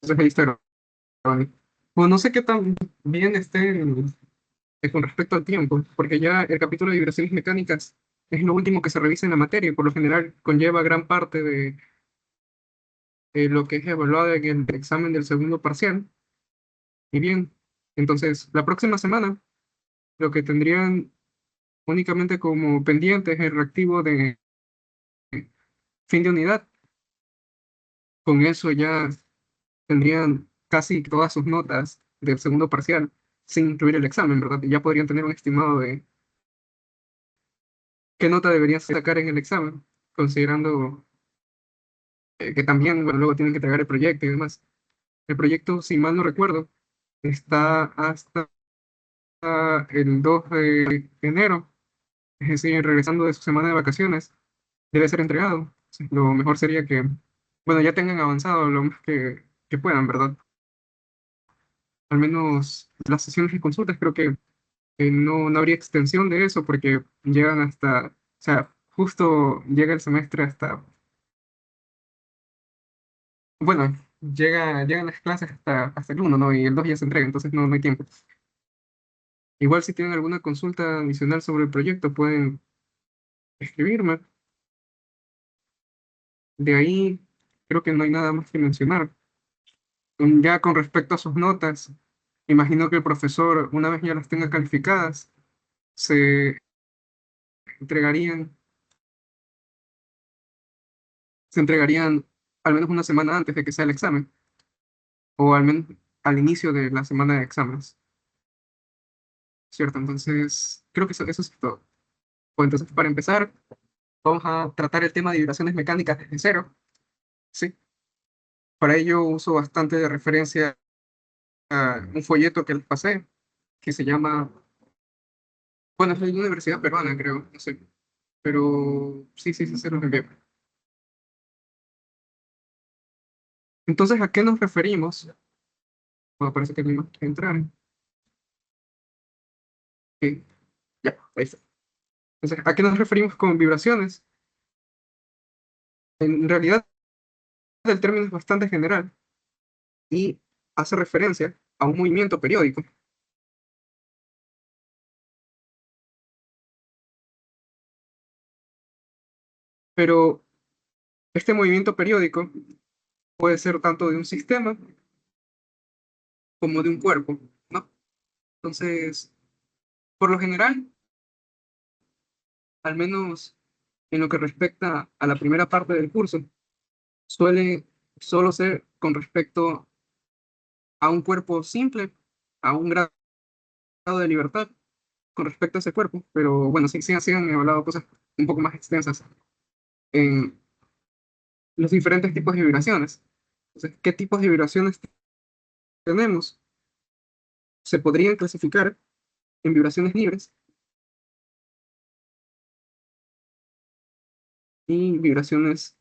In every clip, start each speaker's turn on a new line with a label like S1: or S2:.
S1: Entonces ahí está grabando. Bueno, no sé qué tan bien esté con respecto al tiempo, porque ya el capítulo de vibraciones mecánicas es lo último que se revisa en la materia y por lo general conlleva gran parte de lo que es evaluado en el examen del segundo parcial. Y bien, entonces la próxima semana lo que tendrían únicamente como pendiente es el reactivo de fin de unidad. Con eso ya tendrían casi todas sus notas del segundo parcial, sin incluir el examen, ¿verdad? Y ya podrían tener un estimado de qué nota deberían sacar en el examen, considerando que también, bueno, luego tienen que entregar el proyecto y demás. El proyecto, si mal no recuerdo, está hasta el 2 de enero, es decir, regresando de su semana de vacaciones, debe ser entregado. Sí, lo mejor sería que, bueno, ya tengan avanzado lo más que puedan, ¿verdad? Al menos las sesiones y consultas creo que no habría extensión de eso porque llegan hasta, o sea, justo llega el semestre hasta, bueno, llegan las clases hasta el 1, ¿no? Y el 2 ya se entrega, entonces no hay tiempo. Igual si tienen alguna consulta adicional sobre el proyecto, pueden escribirme. De ahí creo que no hay nada más que mencionar. Ya con respecto a sus notas, imagino que el profesor, una vez ya las tenga calificadas, se entregarían, se entregarían al menos una semana antes de que sea el examen, o al menos al inicio de la semana de exámenes, ¿cierto? Entonces, creo que eso es todo. Pues entonces, para empezar, vamos a tratar el tema de vibraciones mecánicas desde cero, ¿sí? Para ello uso bastante de referencia a un folleto que les pasé, que se llama, bueno, es de una universidad peruana, creo, no sé, pero sí, se los envié. Entonces, ¿a qué nos referimos? Bueno, parece que no hay más que entrar. Ok, ya, ahí está. Entonces, ¿a qué nos referimos con vibraciones? En realidad, el término es bastante general y hace referencia a un movimiento periódico, pero este movimiento periódico puede ser tanto de un sistema como de un cuerpo, ¿no? Entonces, por lo general, al menos en lo que respecta a la primera parte del curso, suele solo ser con respecto a un cuerpo simple, a un grado de libertad con respecto a ese cuerpo, pero bueno, sí han hablado cosas un poco más extensas en los diferentes tipos de vibraciones. Entonces, ¿qué tipos de vibraciones tenemos? Se podrían clasificar en vibraciones libres y vibraciones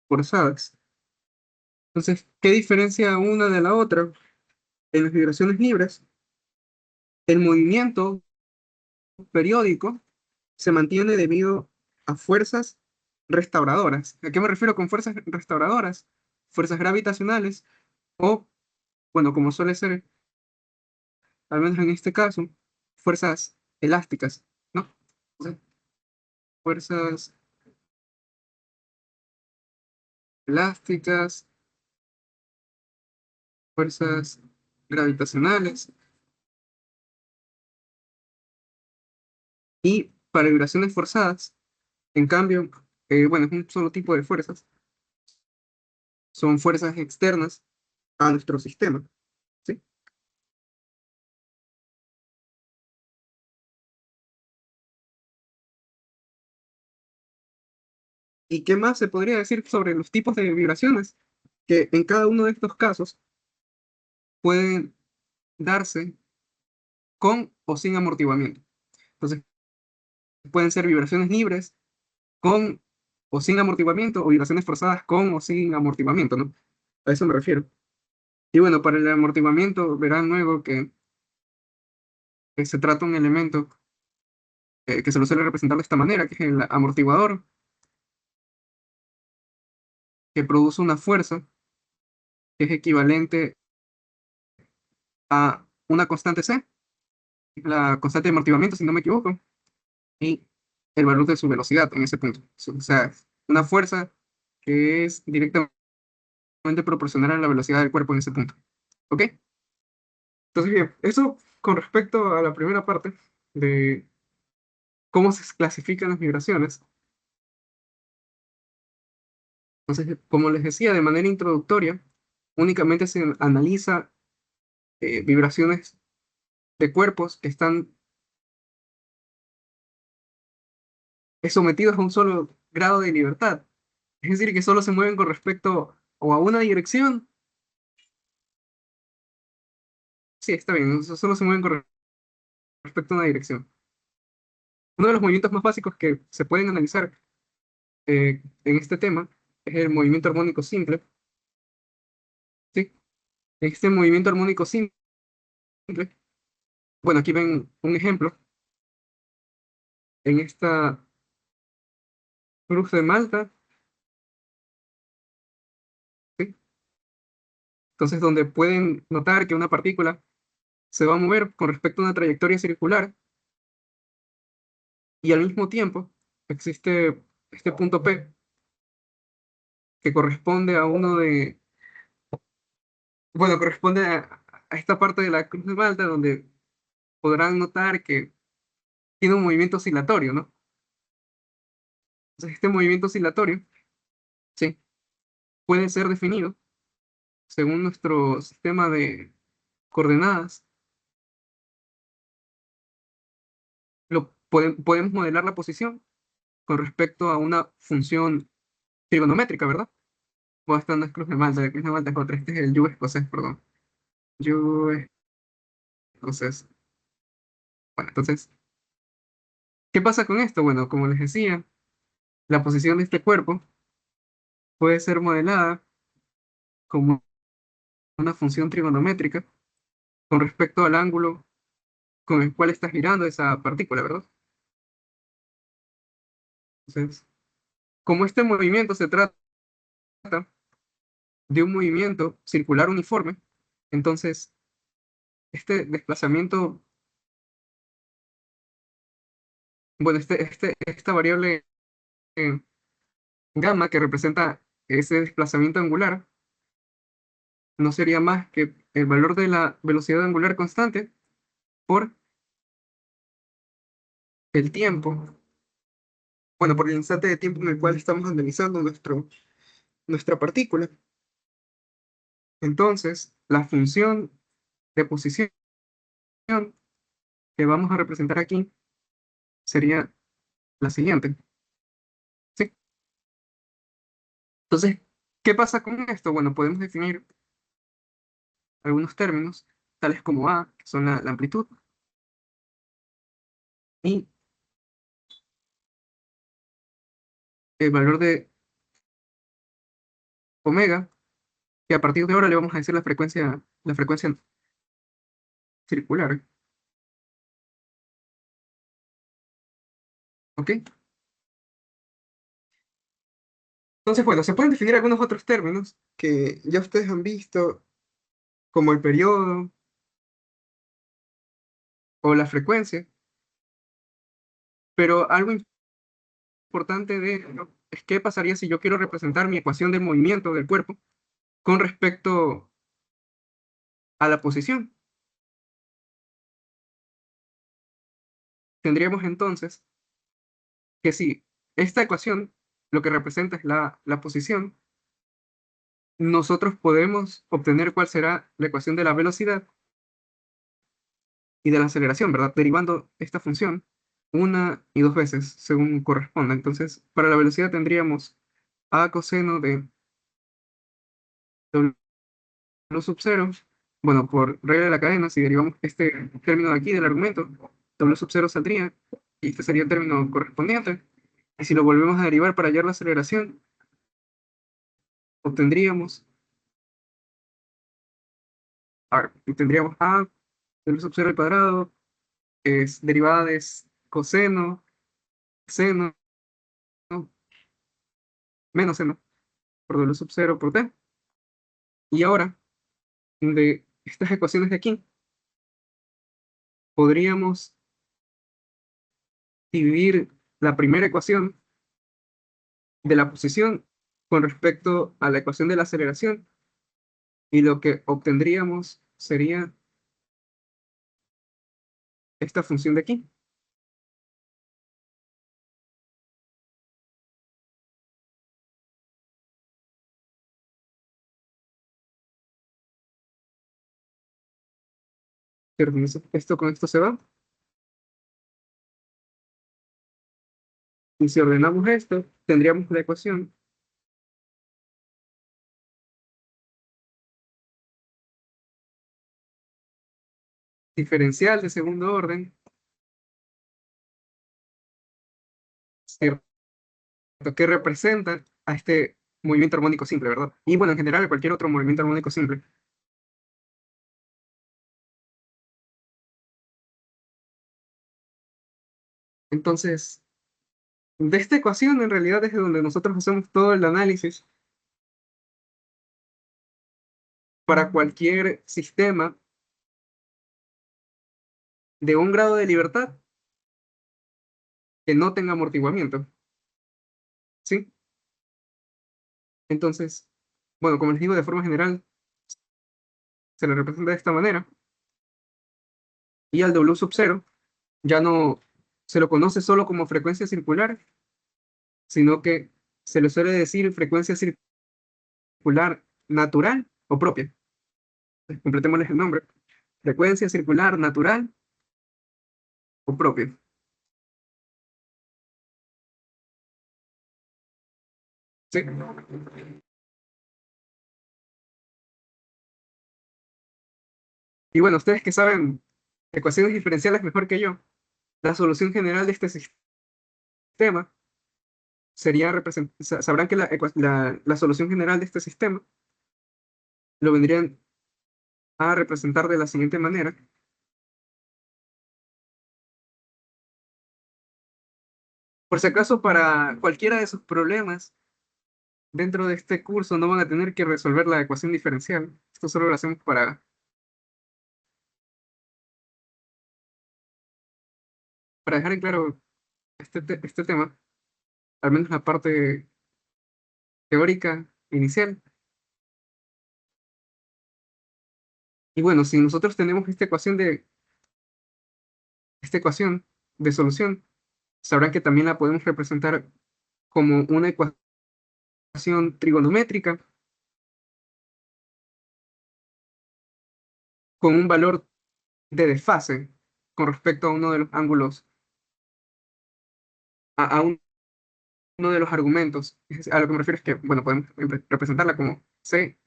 S1: forzadas. Entonces, ¿qué diferencia una de la otra? En las vibraciones libres, el movimiento periódico se mantiene debido a fuerzas restauradoras. ¿A qué me refiero con fuerzas restauradoras? Fuerzas gravitacionales o, bueno, como suele ser, al menos en este caso, fuerzas elásticas, ¿no? Entonces, fuerzas elásticas, fuerzas gravitacionales y para vibraciones forzadas, en cambio, bueno, es un solo tipo de fuerzas, son fuerzas externas a nuestro sistema, ¿sí? ¿Y qué más se podría decir sobre los tipos de vibraciones? Que en cada uno de estos casos pueden darse con o sin amortiguamiento. Entonces, pueden ser vibraciones libres con o sin amortiguamiento o vibraciones forzadas con o sin amortiguamiento, ¿no? A eso me refiero. Y bueno, para el amortiguamiento verán luego que se trata un elemento que se lo suele representar de esta manera, que es el amortiguador. que produce una fuerza que es equivalente a una constante C, la constante de amortiguamiento, si no me equivoco, y el valor de su velocidad en ese punto. O sea, una fuerza que es directamente proporcional a la velocidad del cuerpo en ese punto. ¿Ok? Entonces, bien, eso con respecto a la primera parte de cómo se clasifican las vibraciones. Entonces, como les decía, de manera introductoria, únicamente se analiza vibraciones de cuerpos que están sometidos a un solo grado de libertad. Es decir, que solo se mueven con respecto o a una dirección. Sí, está bien, solo se mueven con respecto a una dirección. Uno de los movimientos más básicos que se pueden analizar en este tema es el movimiento armónico simple. ¿Sí? Este movimiento armónico simple, bueno, aquí ven un ejemplo en esta cruz de Malta, ¿sí? Entonces, donde pueden notar que una partícula se va a mover con respecto a una trayectoria circular y al mismo tiempo existe este punto P que corresponde a uno de, bueno, corresponde a esta parte de la cruz de Malta donde podrán notar que tiene un movimiento oscilatorio, ¿no? Entonces, este movimiento oscilatorio, sí, puede ser definido según nuestro sistema de coordenadas. Podemos modelar la posición con respecto a una función trigonométrica, ¿verdad? O esta no es cruz de Malta, la cruz de Malta es otra, este es el U escocés, perdón. U escocés. Bueno, entonces, ¿qué pasa con esto? Bueno, como les decía, la posición de este cuerpo puede ser modelada como una función trigonométrica con respecto al ángulo con el cual está girando esa partícula, ¿verdad? Entonces, como este movimiento se trata de un movimiento circular uniforme, entonces este desplazamiento, bueno, esta variable eh, gamma que representa ese desplazamiento angular, no sería más que el valor de la velocidad angular constante por el tiempo, bueno, por el instante de tiempo en el cual estamos analizando nuestra partícula. Entonces, la función de posición que vamos a representar aquí sería la siguiente, ¿sí? Entonces, ¿qué pasa con esto? Bueno, podemos definir algunos términos, tales como A, que son la amplitud, y el valor de omega, que a partir de ahora le vamos a decir la frecuencia circular, ¿ok? Entonces, bueno, se pueden definir algunos otros términos que ya ustedes han visto, como el periodo o la frecuencia, pero algo importante de esto es qué pasaría si yo quiero representar mi ecuación de movimiento del cuerpo con respecto a la posición. Tendríamos entonces que si esta ecuación lo que representa es la posición, nosotros podemos obtener cuál será la ecuación de la velocidad y de la aceleración, ¿verdad? Derivando esta función una y dos veces, según corresponda. Entonces, para la velocidad tendríamos a coseno de w sub 0, bueno, por regla de la cadena, si derivamos este término de aquí del argumento, w sub 0 saldría, y este sería el término correspondiente. Y si lo volvemos a derivar para hallar la aceleración, obtendríamos, tendríamos a w sub 0 al cuadrado, es derivada de coseno, seno, menos seno. por W sub 0 por T. Y ahora, de estas ecuaciones de aquí, podríamos dividir la primera ecuación de la posición con respecto a la ecuación de la aceleración, y lo que obtendríamos sería esta función de aquí. Esto con esto se va. Y si ordenamos esto, tendríamos la ecuación diferencial de segundo orden, ¿cierto? Que representa a este movimiento armónico simple, ¿verdad? Y bueno, en general, cualquier otro movimiento armónico simple. Entonces, de esta ecuación, en realidad, es de donde nosotros hacemos todo el análisis para cualquier sistema de un grado de libertad que no tenga amortiguamiento, ¿sí? Entonces, bueno, como les digo, de forma general, se le representa de esta manera. Y al W sub 0 ya no se lo conoce solo como frecuencia circular, sino que se le suele decir frecuencia circular natural o propia. Completémosles el nombre. Frecuencia circular natural o propia. ¿Sí? Y bueno, ustedes que saben ecuaciones diferenciales mejor que yo, la solución general de este sistema sería sabrán que la solución general de este sistema lo vendrían a representar de la siguiente manera. Por si acaso, para cualquiera de sus problemas dentro de este curso no van a tener que resolver la ecuación diferencial. Esto solo lo hacemos para dejar en claro este tema, al menos la parte teórica inicial. Y bueno, si nosotros tenemos esta ecuación de solución, sabrán que también la podemos representar como una ecuación trigonométrica con un valor de desfase con respecto a uno de los ángulos, uno de los argumentos. A lo que me refiero es que, bueno, podemos representarla como C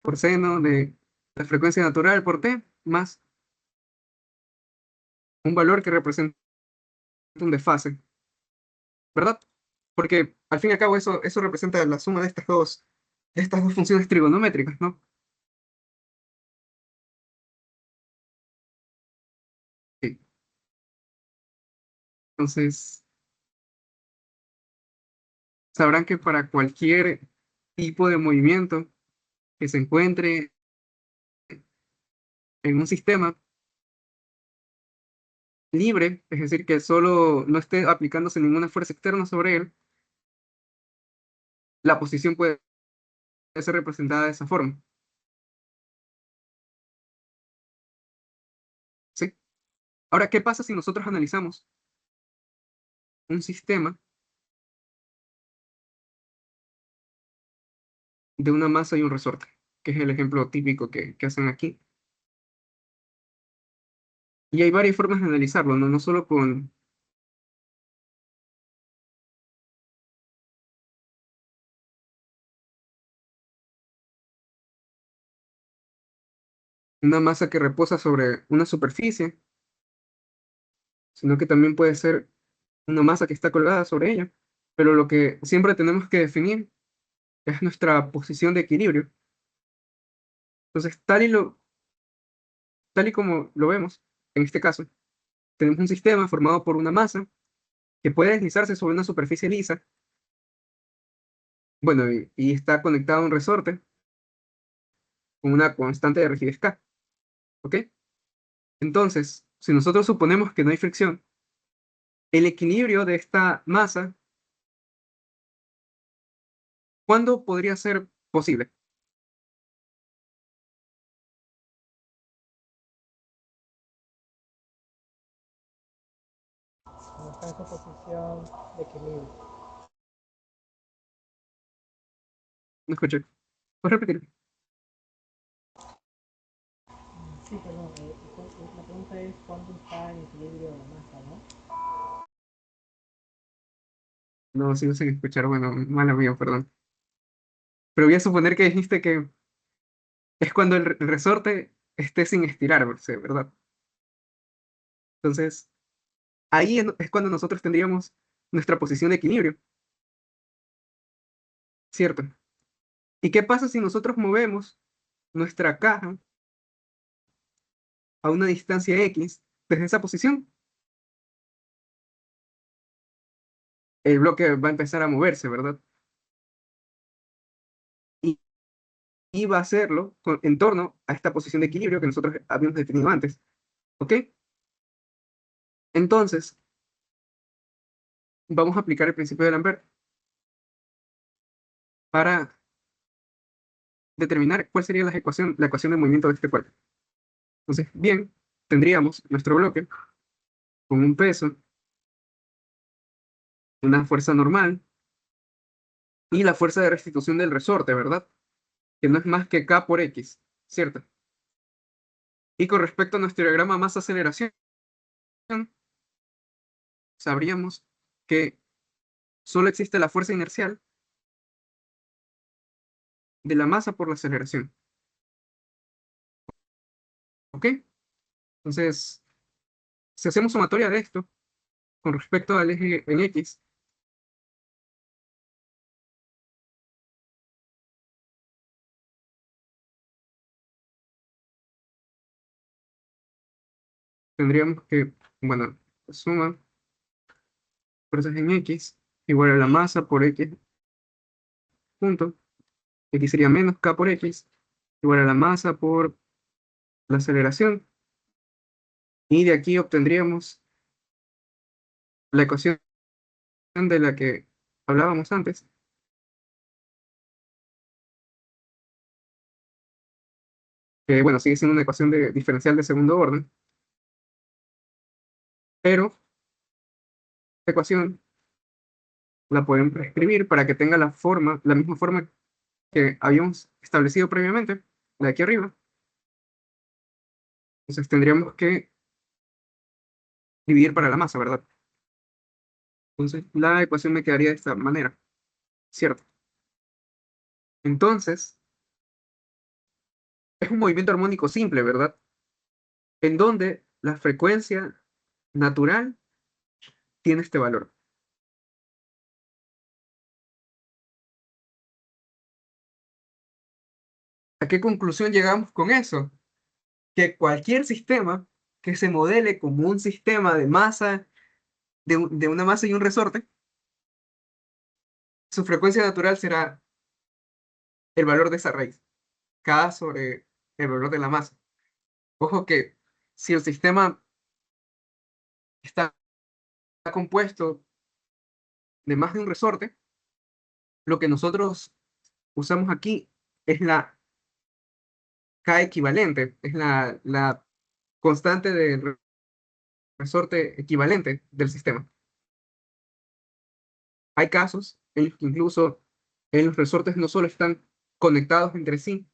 S1: por seno de la frecuencia natural por T más un valor que representa un desfase, ¿verdad? Porque al fin y al cabo eso representa la suma de estas dos funciones trigonométricas, ¿no? Sí. Entonces, sabrán que para cualquier tipo de movimiento que se encuentre en un sistema libre, es decir, que solo no esté aplicándose ninguna fuerza externa sobre él, la posición puede ser representada de esa forma, ¿sí? Ahora, ¿qué pasa si nosotros analizamos un sistema de una masa y un resorte? Que es el ejemplo típico que hacen aquí. Y hay varias formas de analizarlo, ¿no? No solo con una masa que reposa sobre una superficie, sino que también puede ser una masa que está colgada sobre ella. Pero lo que siempre tenemos que definir es nuestra posición de equilibrio. Entonces, tal y como lo vemos, en este caso, tenemos un sistema formado por una masa que puede deslizarse sobre una superficie lisa Bueno, y está conectado a un resorte con una constante de rigidez K, ¿ok? Entonces, si nosotros suponemos que no hay fricción, el equilibrio de esta masa, ¿cuándo podría ser posible?
S2: No está en su posición de equilibrio.
S1: No escuché. ¿Puedes repetir?
S2: Sí, perdón. La pregunta es cuándo está en equilibrio la masa, ¿no?
S1: No, sigo sin escuchar. Bueno, mala mía, perdón. Pero voy a suponer que dijiste que es cuando el resorte esté sin estirarse, ¿verdad? Entonces, ahí es cuando nosotros tendríamos nuestra posición de equilibrio, ¿cierto? ¿Y qué pasa si nosotros movemos nuestra caja a una distancia X desde esa posición? El bloque va a empezar a moverse, ¿verdad? Y, y va a hacerlo en torno a esta posición de equilibrio que nosotros habíamos definido antes, ¿ok? Entonces, vamos a aplicar el principio de Lambert para determinar cuál sería la ecuación de movimiento de este cuerpo. Entonces, bien, tendríamos nuestro bloque con un peso, una fuerza normal y la fuerza de restitución del resorte, ¿verdad? Que no es más que K por X, ¿cierto? Y con respecto a nuestro diagrama masa-aceleración, sabríamos que solo existe la fuerza inercial de la masa por la aceleración, ¿ok? Entonces, si hacemos sumatoria de esto con respecto al eje en X, tendríamos que, bueno, suma fuerzas en X igual a la masa por X punto, X sería menos K por X, igual a la masa por la aceleración, y de aquí obtendríamos la ecuación de la que hablábamos antes, que bueno, sigue siendo una ecuación de diferencial de segundo orden, pero esta ecuación la pueden reescribir para que tenga la forma, la misma forma que habíamos establecido previamente, la de aquí arriba. Entonces tendríamos que dividir para la masa, ¿verdad? Entonces la ecuación me quedaría de esta manera, ¿cierto? Entonces, es un movimiento armónico simple, ¿verdad? En donde la frecuencia natural tiene este valor. ¿A qué conclusión llegamos con eso? Que cualquier sistema que se modele como un sistema de masa, de una masa y un resorte, su frecuencia natural será el valor de esa raíz, K sobre el valor de la masa. Ojo que si el sistema está compuesto de más de un resorte, lo que nosotros usamos aquí es la K equivalente, es la constante del resorte equivalente del sistema. Hay casos en los que incluso en los resortes no solo están conectados entre sí,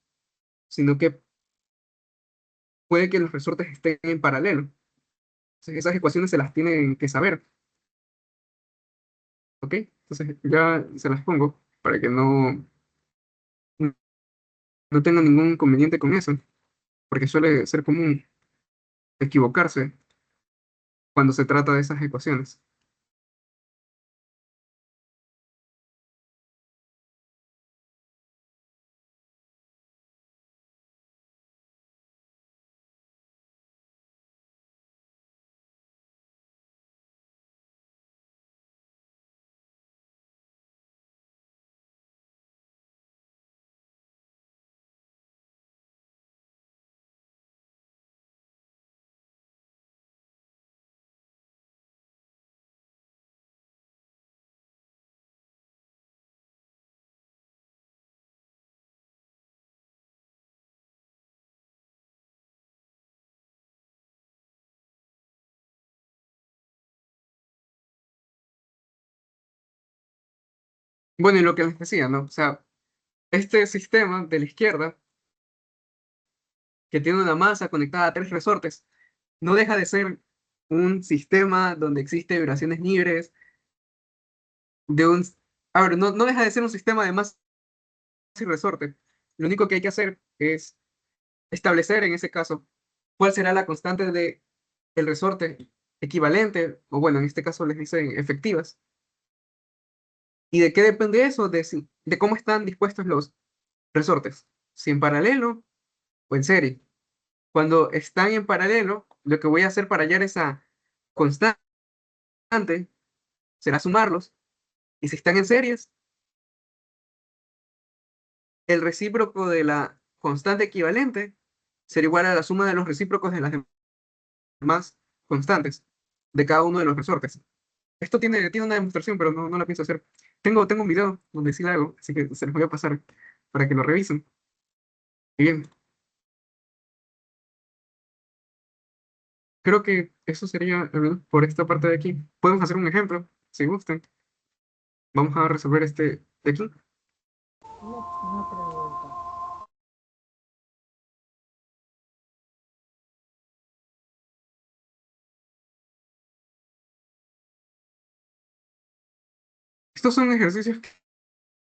S1: sino que puede que los resortes estén en paralelo. Entonces, esas ecuaciones se las tienen que saber, ¿ok? Entonces ya se las pongo para que no tengan ningún inconveniente con eso, porque suele ser común equivocarse cuando se trata de esas ecuaciones. Bueno, y lo que les decía, ¿no? O sea, este sistema de la izquierda, que tiene una masa conectada a tres resortes, no deja de ser un sistema donde existen vibraciones libres, de un... A ver, no deja de ser un sistema de masa y resorte. Lo único que hay que hacer es establecer en ese caso cuál será la constante de el resorte equivalente, o bueno, en este caso les dicen efectivas. ¿Y de qué depende eso? De cómo están dispuestos los resortes, si en paralelo o en serie. Cuando están en paralelo, lo que voy a hacer para hallar esa constante será sumarlos. Y si están en series, el recíproco de la constante equivalente será igual a la suma de los recíprocos de las demás constantes de cada uno de los resortes. Esto tiene una demostración, pero no la pienso hacer. Tengo un video donde sí la hago, así que se los voy a pasar para que lo revisen. Y bien, creo que eso sería por esta parte de aquí. Podemos hacer un ejemplo, si gustan. Vamos a resolver este de aquí.
S2: Una pregunta.
S1: Estos son ejercicios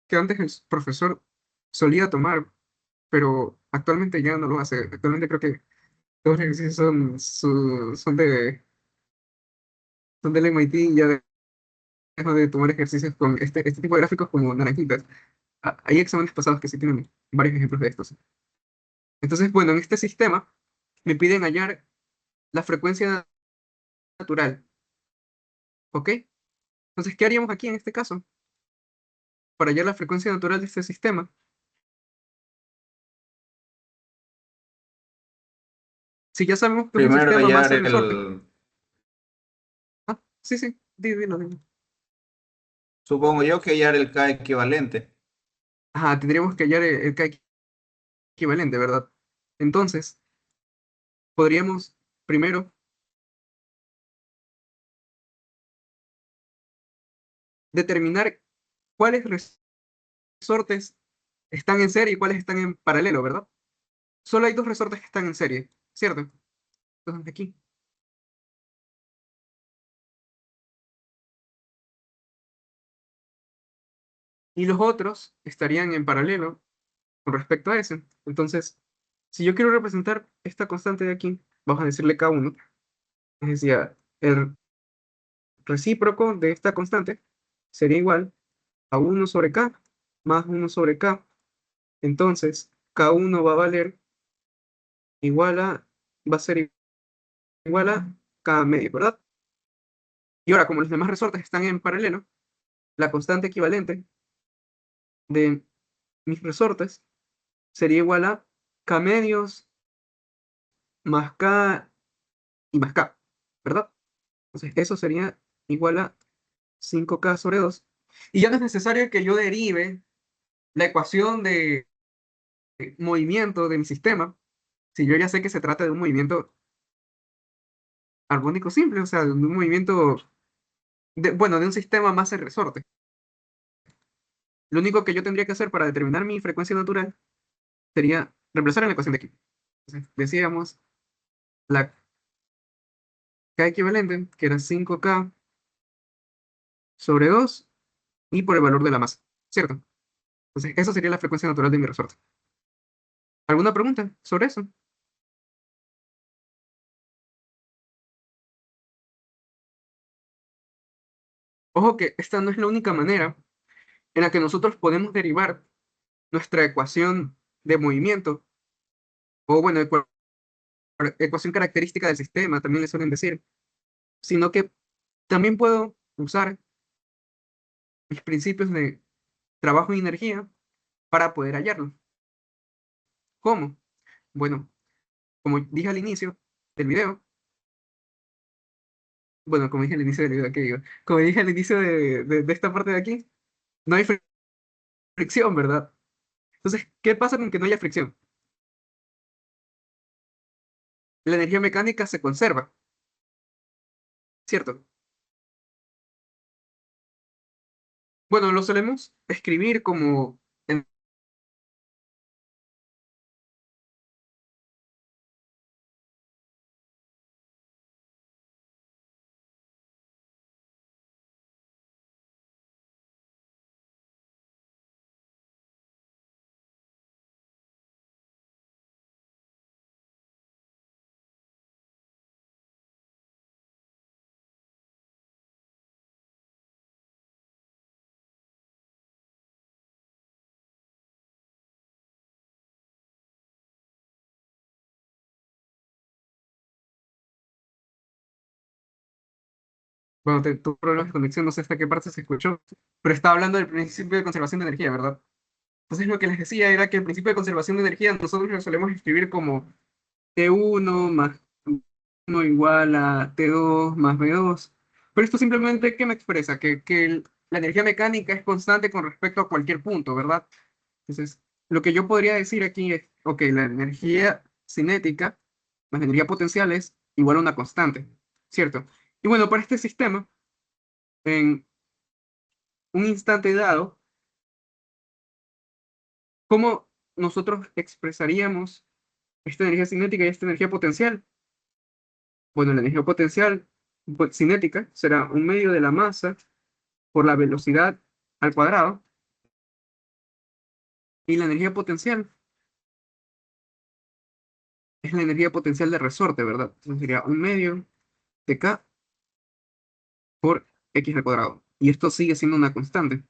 S1: que antes el profesor solía tomar, pero actualmente ya no lo hace. Actualmente creo que todos los ejercicios son del MIT y ya dejo de tomar ejercicios con este tipo de gráficos como naranjitas. Hay exámenes pasados que sí tienen varios ejemplos de estos. Entonces, bueno, en este sistema me piden hallar la frecuencia natural, ¿ok? Entonces, ¿qué haríamos aquí en este caso? Para hallar la frecuencia natural de este sistema. Si ya sabemos que es un
S3: Primero
S1: sistema
S3: hallar
S1: masa-resorte.
S3: el,
S1: Ah, sí, sí, dilo.
S3: supongo yo que hallar el K equivalente.
S1: Ajá, tendríamos que hallar el K equivalente, ¿verdad? Entonces, podríamos primero determinar cuáles resortes están en serie y cuáles están en paralelo, ¿verdad? Solo hay dos resortes que están en serie, ¿cierto? Entonces, aquí. Y los otros estarían en paralelo con respecto a ese. Entonces, si yo quiero representar esta constante de aquí, vamos a decirle K1, es decir, el recíproco de esta constante sería igual a 1 sobre K más 1 sobre K. Entonces, K1 va a valer igual a, va a ser igual a K medio, ¿verdad? Y ahora, como los demás resortes están en paralelo, la constante equivalente de mis resortes sería igual a K medios más K y más K, ¿verdad? Entonces, eso sería igual a 5K sobre 2. Y ya no es necesario que yo derive la ecuación de movimiento de mi sistema, si yo ya sé que se trata de un movimiento armónico simple, o sea, de un movimiento, bueno, de un sistema masa-resorte. Lo único que yo tendría que hacer para determinar mi frecuencia natural sería reemplazar en la ecuación de aquí. Entonces, decíamos la K equivalente, que era 5K sobre 2 y por el valor de la masa, ¿cierto? Entonces, eso sería la frecuencia natural de mi resorte. ¿Alguna pregunta sobre eso? Ojo que esta no es la única manera en la que nosotros podemos derivar nuestra ecuación de movimiento, o bueno, ecuación característica del sistema, también le suelen decir, sino que también puedo usar mis principios de trabajo y energía para poder hallarlo. ¿Cómo? Bueno, como dije al inicio del video, bueno, como dije al inicio del video, ¿qué digo? Como dije al inicio de esta parte de aquí, no hay fricción, ¿verdad? Entonces, ¿qué pasa con que no haya fricción? La energía mecánica se conserva, ¿cierto? Bueno, lo solemos escribir como bueno, tuve problemas de conexión, no sé hasta qué parte se escuchó, pero estaba hablando del principio de conservación de energía, ¿verdad? Entonces lo que les decía era que el principio de conservación de energía nosotros lo solemos escribir como T1 más 1 igual a T2 más B2. Pero esto simplemente, ¿qué me expresa? La energía mecánica es constante con respecto a cualquier punto, ¿verdad? Entonces, lo que yo podría decir aquí es, ok, la energía cinética más la energía potencial es igual a una constante, ¿cierto? Y bueno, para este sistema, en un instante dado, ¿cómo nosotros expresaríamos esta energía cinética y esta energía potencial? Bueno, la energía potencial cinética será un medio de la masa por la velocidad al cuadrado, y la energía potencial es la energía potencial de resorte, ¿verdad? Entonces sería un medio de K por X al cuadrado. Y esto sigue siendo una constante.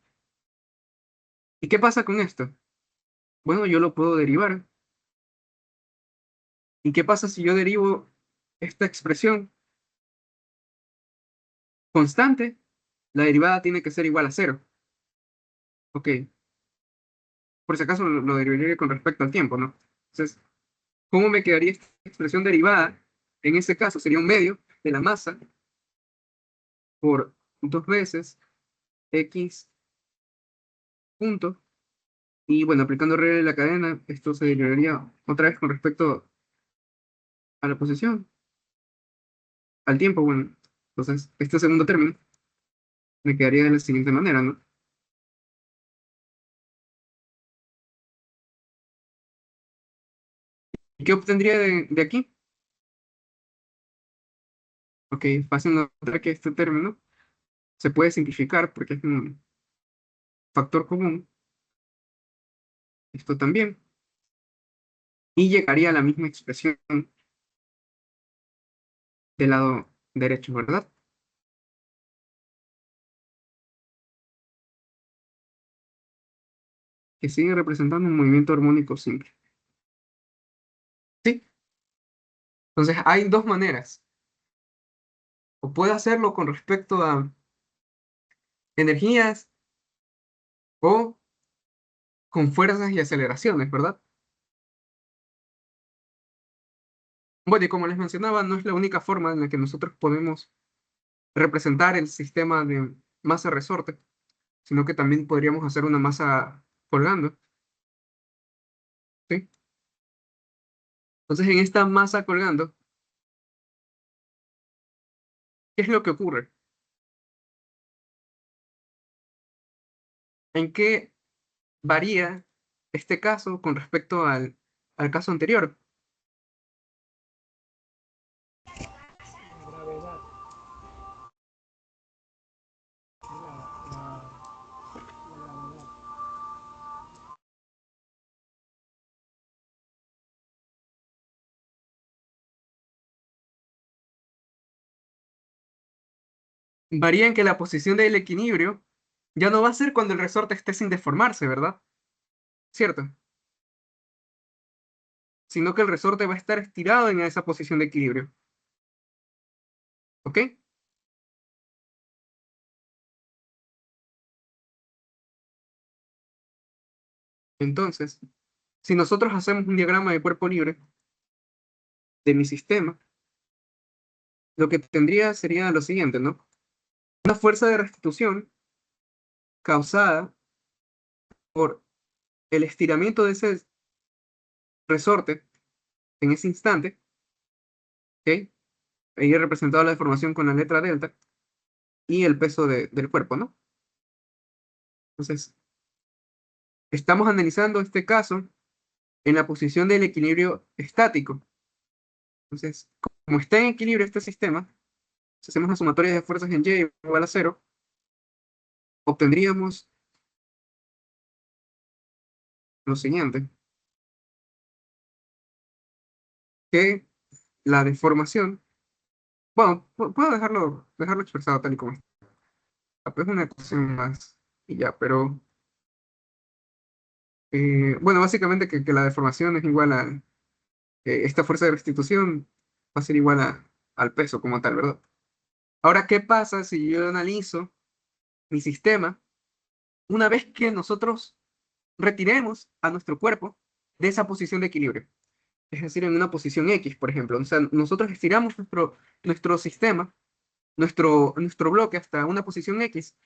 S1: ¿Y qué pasa con esto? Bueno, yo lo puedo derivar. ¿Y qué pasa si yo derivo esta expresión constante? La derivada tiene que ser igual a cero. Ok, por si acaso lo derivaría con respecto al tiempo, ¿no? Entonces, ¿cómo me quedaría esta expresión derivada? En este caso sería un medio de la masa por dos veces X punto. Y bueno, aplicando regla de la cadena, esto se derivaría otra vez con respecto a la posición, al tiempo, bueno. Entonces, este segundo término me quedaría de la siguiente manera, ¿no? ¿Y qué obtendría de aquí? Ok, fácil notar que este término se puede simplificar porque es un factor común, esto también, y llegaría a la misma expresión del lado derecho, ¿verdad? Que sigue representando un movimiento armónico simple. ¿Sí? Entonces, hay dos maneras. O puede hacerlo con respecto a energías o con fuerzas y aceleraciones, ¿verdad? Bueno, y como les mencionaba, no es la única forma en la que nosotros podemos representar el sistema de masa-resorte, sino que también podríamos hacer una masa colgando, ¿sí? Entonces, en esta masa colgando, ¿qué es lo que ocurre? ¿En qué varía este caso con respecto al caso anterior?
S2: La gravedad, la gravedad.
S1: Varía en que la posición del equilibrio ya no va a ser cuando el resorte esté sin deformarse, ¿verdad? ¿Cierto? Sino que el resorte va a estar estirado en esa posición de equilibrio, ¿ok? Entonces, si nosotros hacemos un diagrama de cuerpo libre de mi sistema, lo que tendría sería lo siguiente, ¿no? Una fuerza de restitución causada por el estiramiento de ese resorte en ese instante, ¿ok? Ahí he representado la deformación con la letra delta y el peso del cuerpo, ¿no? Entonces, estamos analizando este caso en la posición del equilibrio estático. Entonces, como está en equilibrio este sistema, si hacemos la sumatoria de fuerzas en Y igual a cero, obtendríamos lo siguiente, que la deformación, bueno, puedo dejarlo expresado tal y como está, pues es una ecuación más y ya, pero bueno, básicamente que la deformación es igual a, esta fuerza de restitución va a ser igual al peso como tal, ¿verdad? Ahora, ¿qué pasa si yo analizo mi sistema una vez que nosotros retiremos a nuestro cuerpo de esa posición de equilibrio? Es decir, en una posición X, por ejemplo. O sea, nosotros estiramos nuestro sistema, nuestro bloque hasta una posición X.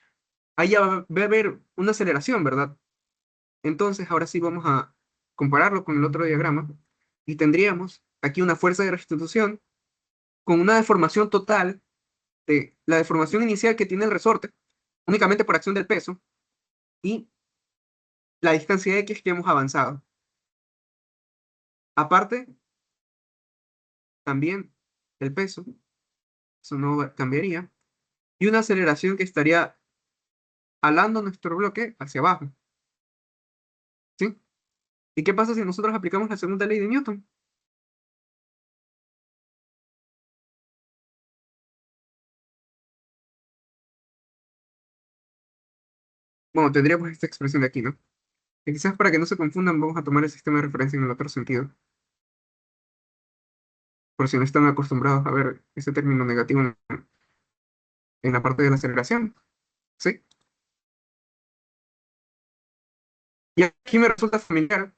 S1: Ahí ya va a haber una aceleración, ¿verdad? Entonces, ahora sí vamos a compararlo con el otro diagrama y tendríamos aquí una fuerza de restitución con una deformación total de la deformación inicial que tiene el resorte, únicamente por acción del peso, y la distancia X que hemos avanzado. Aparte, también el peso, eso no cambiaría, y una aceleración que estaría alando nuestro bloque hacia abajo, ¿sí? ¿Y qué pasa si nosotros aplicamos la segunda ley de Newton? Bueno, tendríamos esta expresión de aquí, ¿no? Y quizás para que no se confundan, vamos a tomar el sistema de referencia en el otro sentido, por si no están acostumbrados a ver ese término negativo en la parte de la aceleración, ¿sí? Y aquí me resulta familiar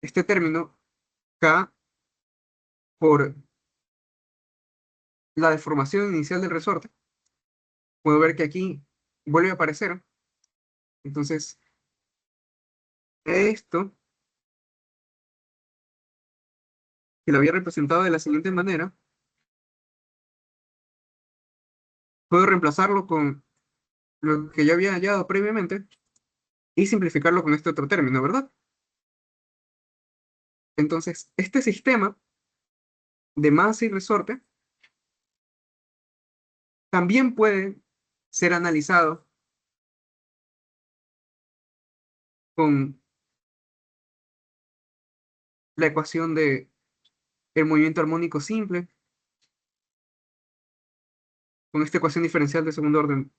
S1: este término K por la deformación inicial del resorte. Puedo ver que aquí vuelve a aparecer. Entonces, esto, que lo había representado de la siguiente manera, puedo reemplazarlo con lo que ya había hallado previamente y simplificarlo con este otro término, ¿verdad? Entonces, este sistema de masa y resorte también puede ser analizado con la ecuación de el movimiento armónico simple, con esta ecuación diferencial de segundo orden,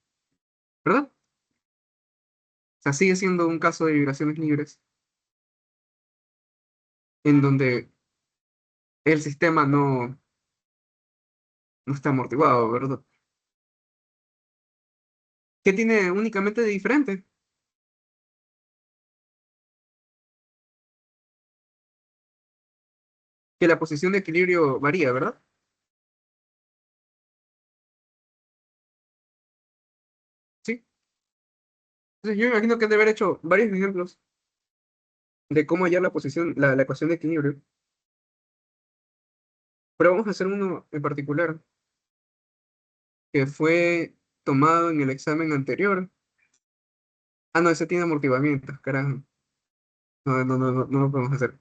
S1: ¿verdad? O sea, sigue siendo un caso de vibraciones libres en donde el sistema no está amortiguado, ¿verdad? ¿Qué tiene únicamente de diferente? Que la posición de equilibrio varía, ¿verdad? Sí. Entonces yo me imagino que han de haber hecho varios ejemplos de cómo hallar la posición, la ecuación de equilibrio, pero vamos a hacer uno en particular que fue tomado en el examen anterior. Ah, no, ese tiene amortiguamiento, carajo. No lo podemos hacer.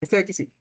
S1: Este de aquí sí.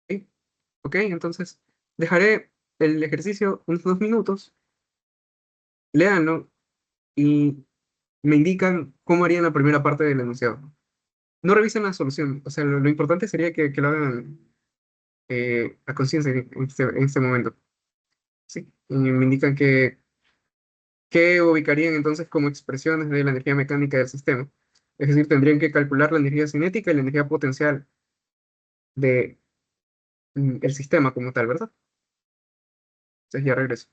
S1: ¿Sí? Ok, entonces dejaré el ejercicio unos 2 minutos, léanlo y me indican cómo harían la primera parte del enunciado. No revisen la solución, o sea, lo importante sería que lo hagan a conciencia en este momento. Sí, y me indican que ubicarían entonces como expresiones de la energía mecánica del sistema. Es decir, tendrían que calcular la energía cinética y la energía potencial de el sistema como tal, ¿verdad? Entonces ya regreso.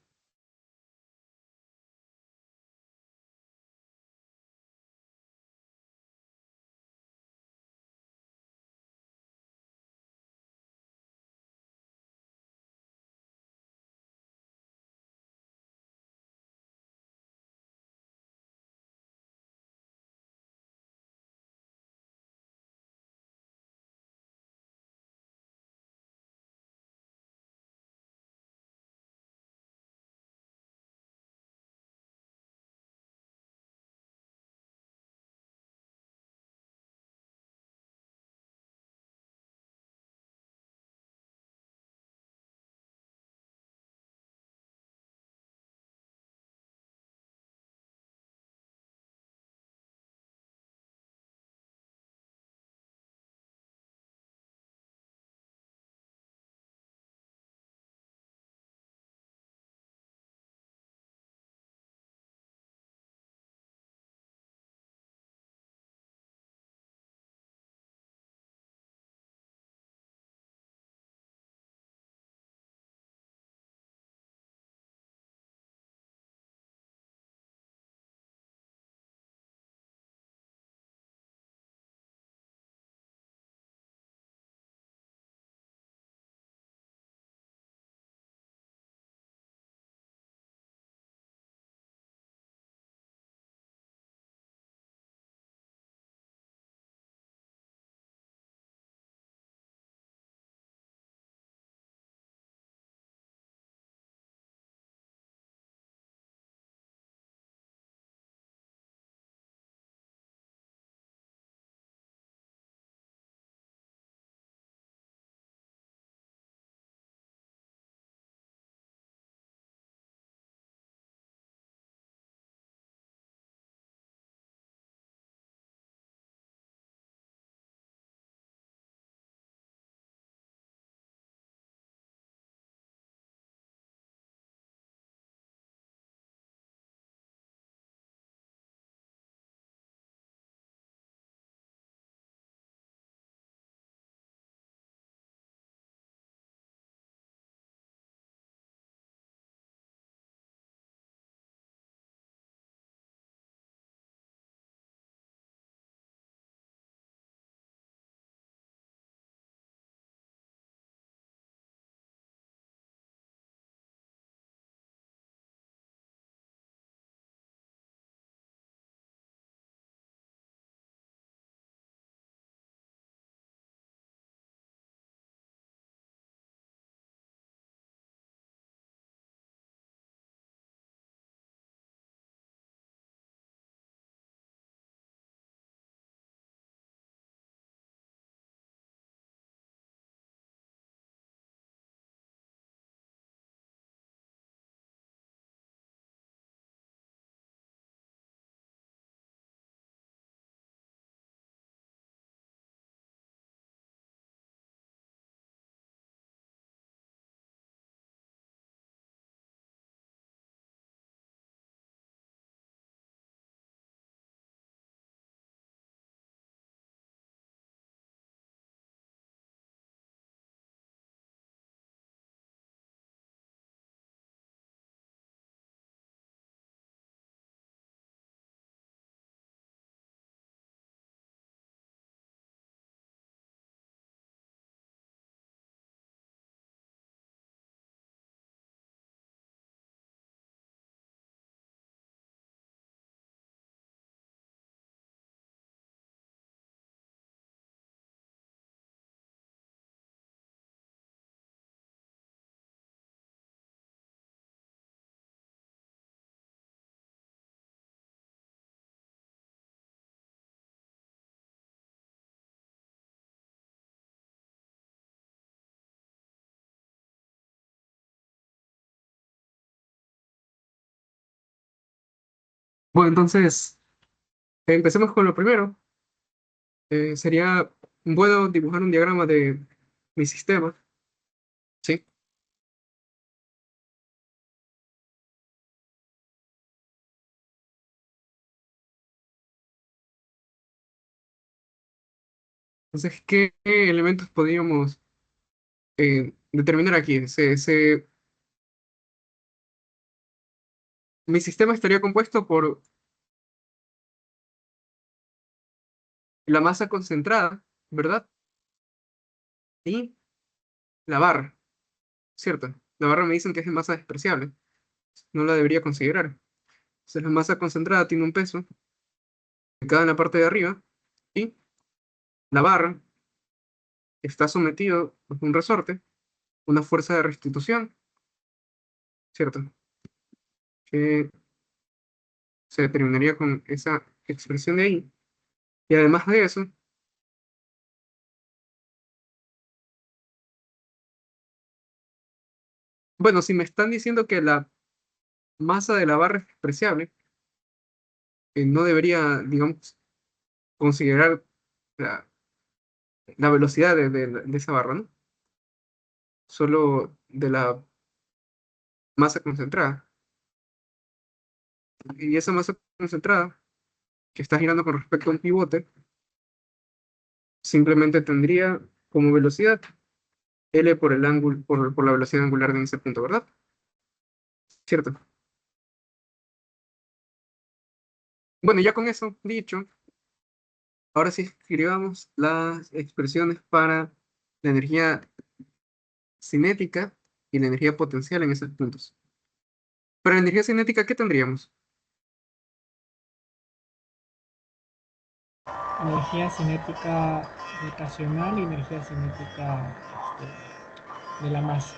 S1: Bueno, entonces, empecemos con lo primero. Sería, puedo dibujar un diagrama de mi sistema, ¿sí? Entonces, ¿qué elementos podríamos determinar aquí? Mi sistema estaría compuesto por la masa concentrada, ¿verdad? Y la barra, ¿cierto? La barra me dicen que es de masa despreciable, no la debería considerar. Entonces, la masa concentrada tiene un peso ubicado en la parte de arriba y la barra está sometido a un resorte, una fuerza de restitución, ¿cierto? Que se determinaría con esa expresión de ahí. Y además de eso, bueno, si me están diciendo que la masa de la barra es despreciable, no debería, digamos, considerar la, la velocidad de esa barra, ¿no? Solo de la masa concentrada. Y esa masa concentrada, que está girando con respecto a un pivote, simplemente tendría como velocidad L por el ángulo, por la velocidad angular de ese punto, ¿verdad? ¿Cierto? Bueno, ya con eso dicho, ahora sí escribamos las expresiones para la energía cinética y la energía potencial en esos puntos. Para la energía cinética, ¿qué tendríamos?
S2: Energía cinética rotacional y energía cinética de la masa.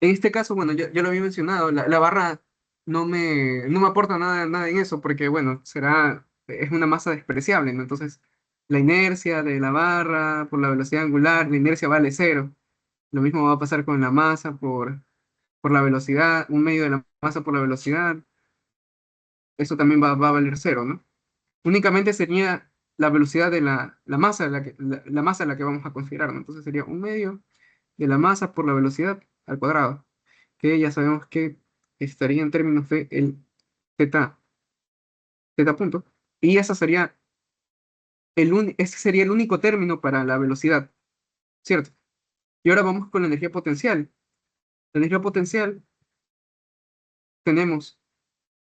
S1: En este caso, bueno, ya lo había mencionado, la barra no me aporta nada en eso, porque, bueno, es una masa despreciable, ¿no? Entonces, la inercia de la barra por la velocidad angular, la inercia vale cero. Lo mismo va a pasar con la masa por la velocidad, un medio de la masa por la velocidad, eso también va a valer cero, ¿no? Únicamente sería la velocidad de la masa, la masa a la que vamos a considerar, ¿no? Entonces sería un medio de la masa por la velocidad al cuadrado, que ya sabemos que estaría en términos de el zeta, zeta punto, y ese sería el único término para la velocidad, ¿cierto? Y ahora vamos con la energía potencial. La energía potencial, tenemos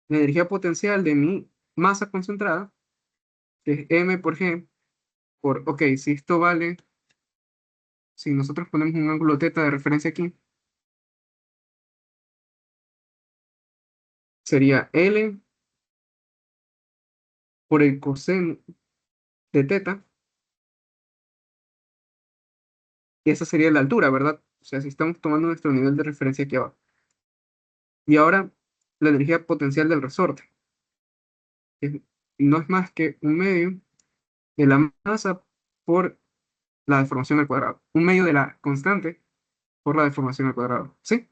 S1: la energía potencial de mi masa concentrada, que es m por g, ok, si esto vale, si nosotros ponemos un ángulo teta de referencia aquí, sería L por el coseno de teta, y esa sería la altura, ¿verdad? O sea, si estamos tomando nuestro nivel de referencia aquí abajo. Y ahora, la energía potencial del resorte, que no es más que un medio de la masa por la deformación al cuadrado. Un medio de la constante por la deformación al cuadrado. ¿Sí?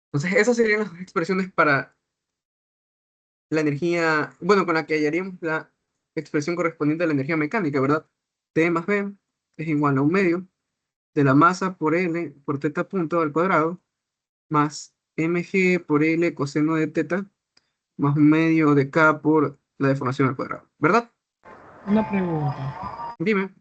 S1: Entonces, esas serían las expresiones para la energía, bueno, con la que hallaríamos la expresión correspondiente a la energía mecánica, ¿verdad? T más B es igual a un medio de la masa por L por teta punto al cuadrado más mg por L coseno de teta más un medio de K por la deformación al cuadrado, ¿verdad?
S2: Una pregunta.
S1: Dime.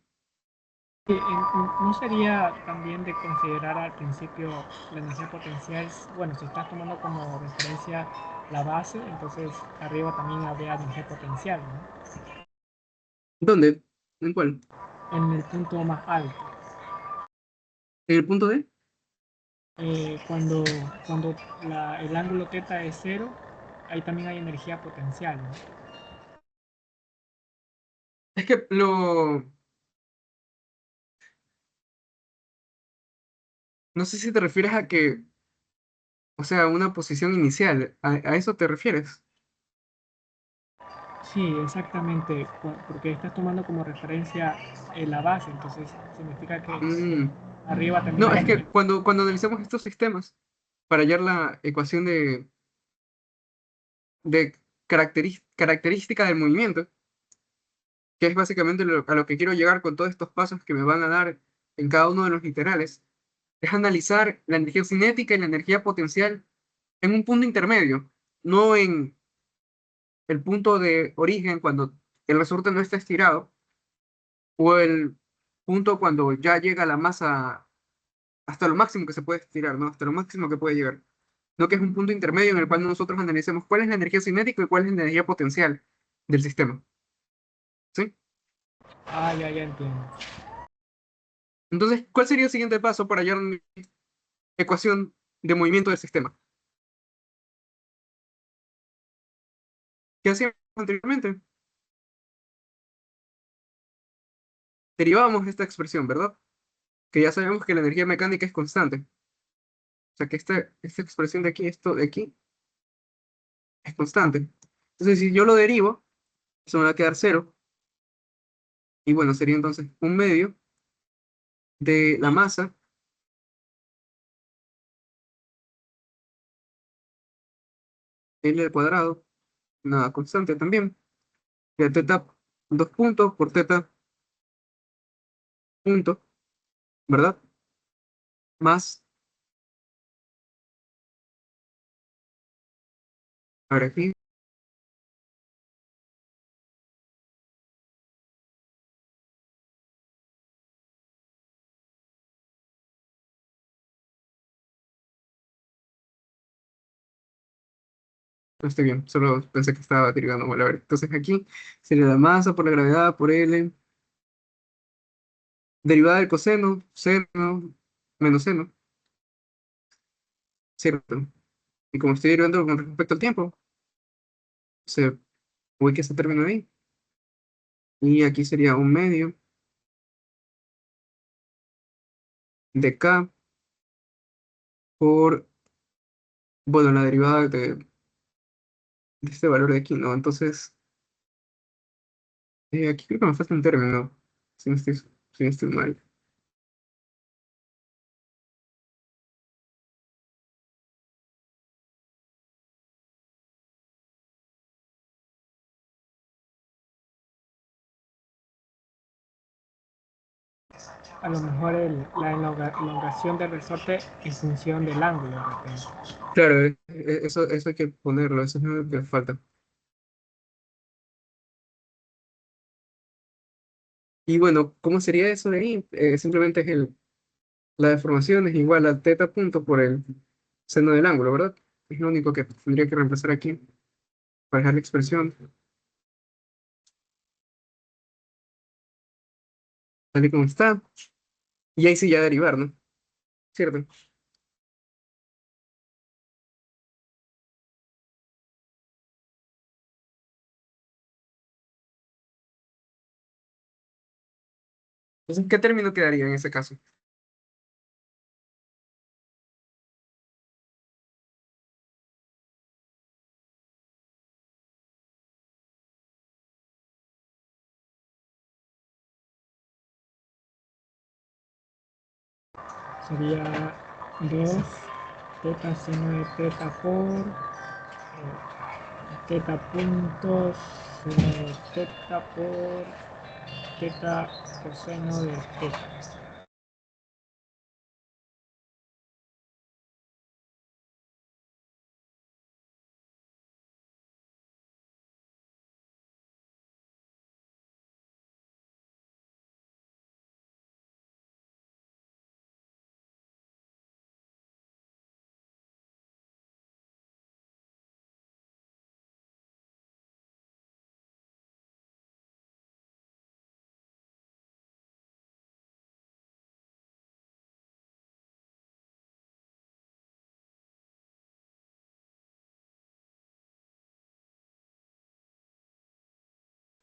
S2: ¿No sería también de considerar al principio la energía potencial? Bueno, si estás tomando como referencia la base, entonces arriba también habría energía potencial, ¿no?
S1: ¿Dónde? ¿En cuál?
S2: En el punto más alto.
S1: ¿En el punto D?
S2: Cuando el ángulo teta es cero, ahí también hay energía potencial, ¿no?
S1: Es que no sé si te refieres a que, o sea, una posición inicial, ¿a eso te refieres?
S2: Sí, exactamente, porque estás tomando como referencia la base, entonces significa que
S1: Mm,
S2: arriba también
S1: No,
S2: hay
S1: es que
S2: energía.
S1: cuando analicemos estos sistemas, para hallar la ecuación de característica del movimiento, que es básicamente a lo que quiero llegar con todos estos pasos que me van a dar en cada uno de los literales, es analizar la energía cinética y la energía potencial en un punto intermedio, no en el punto de origen cuando el resorte no está estirado, o el punto cuando ya llega la masa hasta lo máximo que se puede estirar, ¿no? Hasta lo máximo que puede llegar. No que es un punto intermedio en el cual nosotros analicemos cuál es la energía cinética y cuál es la energía potencial del sistema. ¿Sí?
S2: Ah, ya entiendo.
S1: Entonces, ¿cuál sería el siguiente paso para hallar una ecuación de movimiento del sistema? ¿Qué hacíamos anteriormente? Derivábamos esta expresión, ¿verdad? Que ya sabemos que la energía mecánica es constante. O sea que esta expresión de aquí, esto de aquí, es constante. Entonces, si yo lo derivo, eso me va a quedar cero. Y bueno, sería entonces un medio de la masa L al cuadrado, una constante también, de teta, dos puntos por teta punto, ¿verdad? Más, ahora aquí, no estoy bien, solo pensé que estaba derivando mal. A ver, entonces aquí sería la masa por la gravedad por L, derivada del coseno, seno, menos seno, ¿cierto? Y como estoy derivando con respecto al tiempo, se ubica ese término ahí. Y aquí sería un medio de K por, bueno, la derivada de este valor de aquí, ¿no? Entonces, aquí creo que me falta un término, si no estoy mal.
S2: A lo mejor la elongación del resorte en función del ángulo de repente.
S1: Claro, eso hay que ponerlo, eso es lo que falta. Y bueno, ¿cómo sería eso de ahí? Simplemente es la deformación es igual a teta punto por el seno del ángulo, ¿verdad? Es lo único que tendría que reemplazar aquí para dejar la expresión tal y como está. Y ahí sí ya derivar, ¿no? ¿Cierto? Entonces, ¿qué término quedaría en ese caso?
S2: Sería 2 teta seno de teta por teta puntos seno de teta por teta coseno de teta.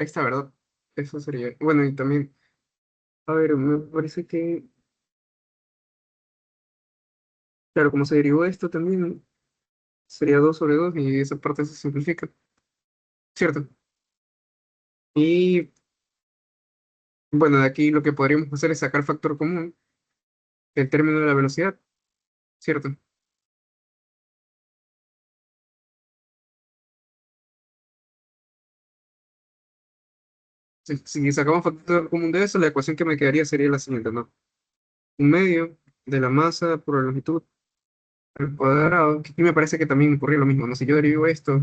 S1: Ahí está, ¿verdad? Eso sería. Bueno, y también, a ver, me parece que, claro, como se derivó esto también, sería 2 sobre 2 y esa parte se simplifica, ¿cierto? Y bueno, de aquí lo que podríamos hacer es sacar factor común, el término de la velocidad, ¿cierto? Si sacamos factor común de eso, la ecuación que me quedaría sería la siguiente, ¿no? Un medio de la masa por la longitud al cuadrado, que aquí me parece que también ocurría lo mismo, ¿no? Si yo derivo esto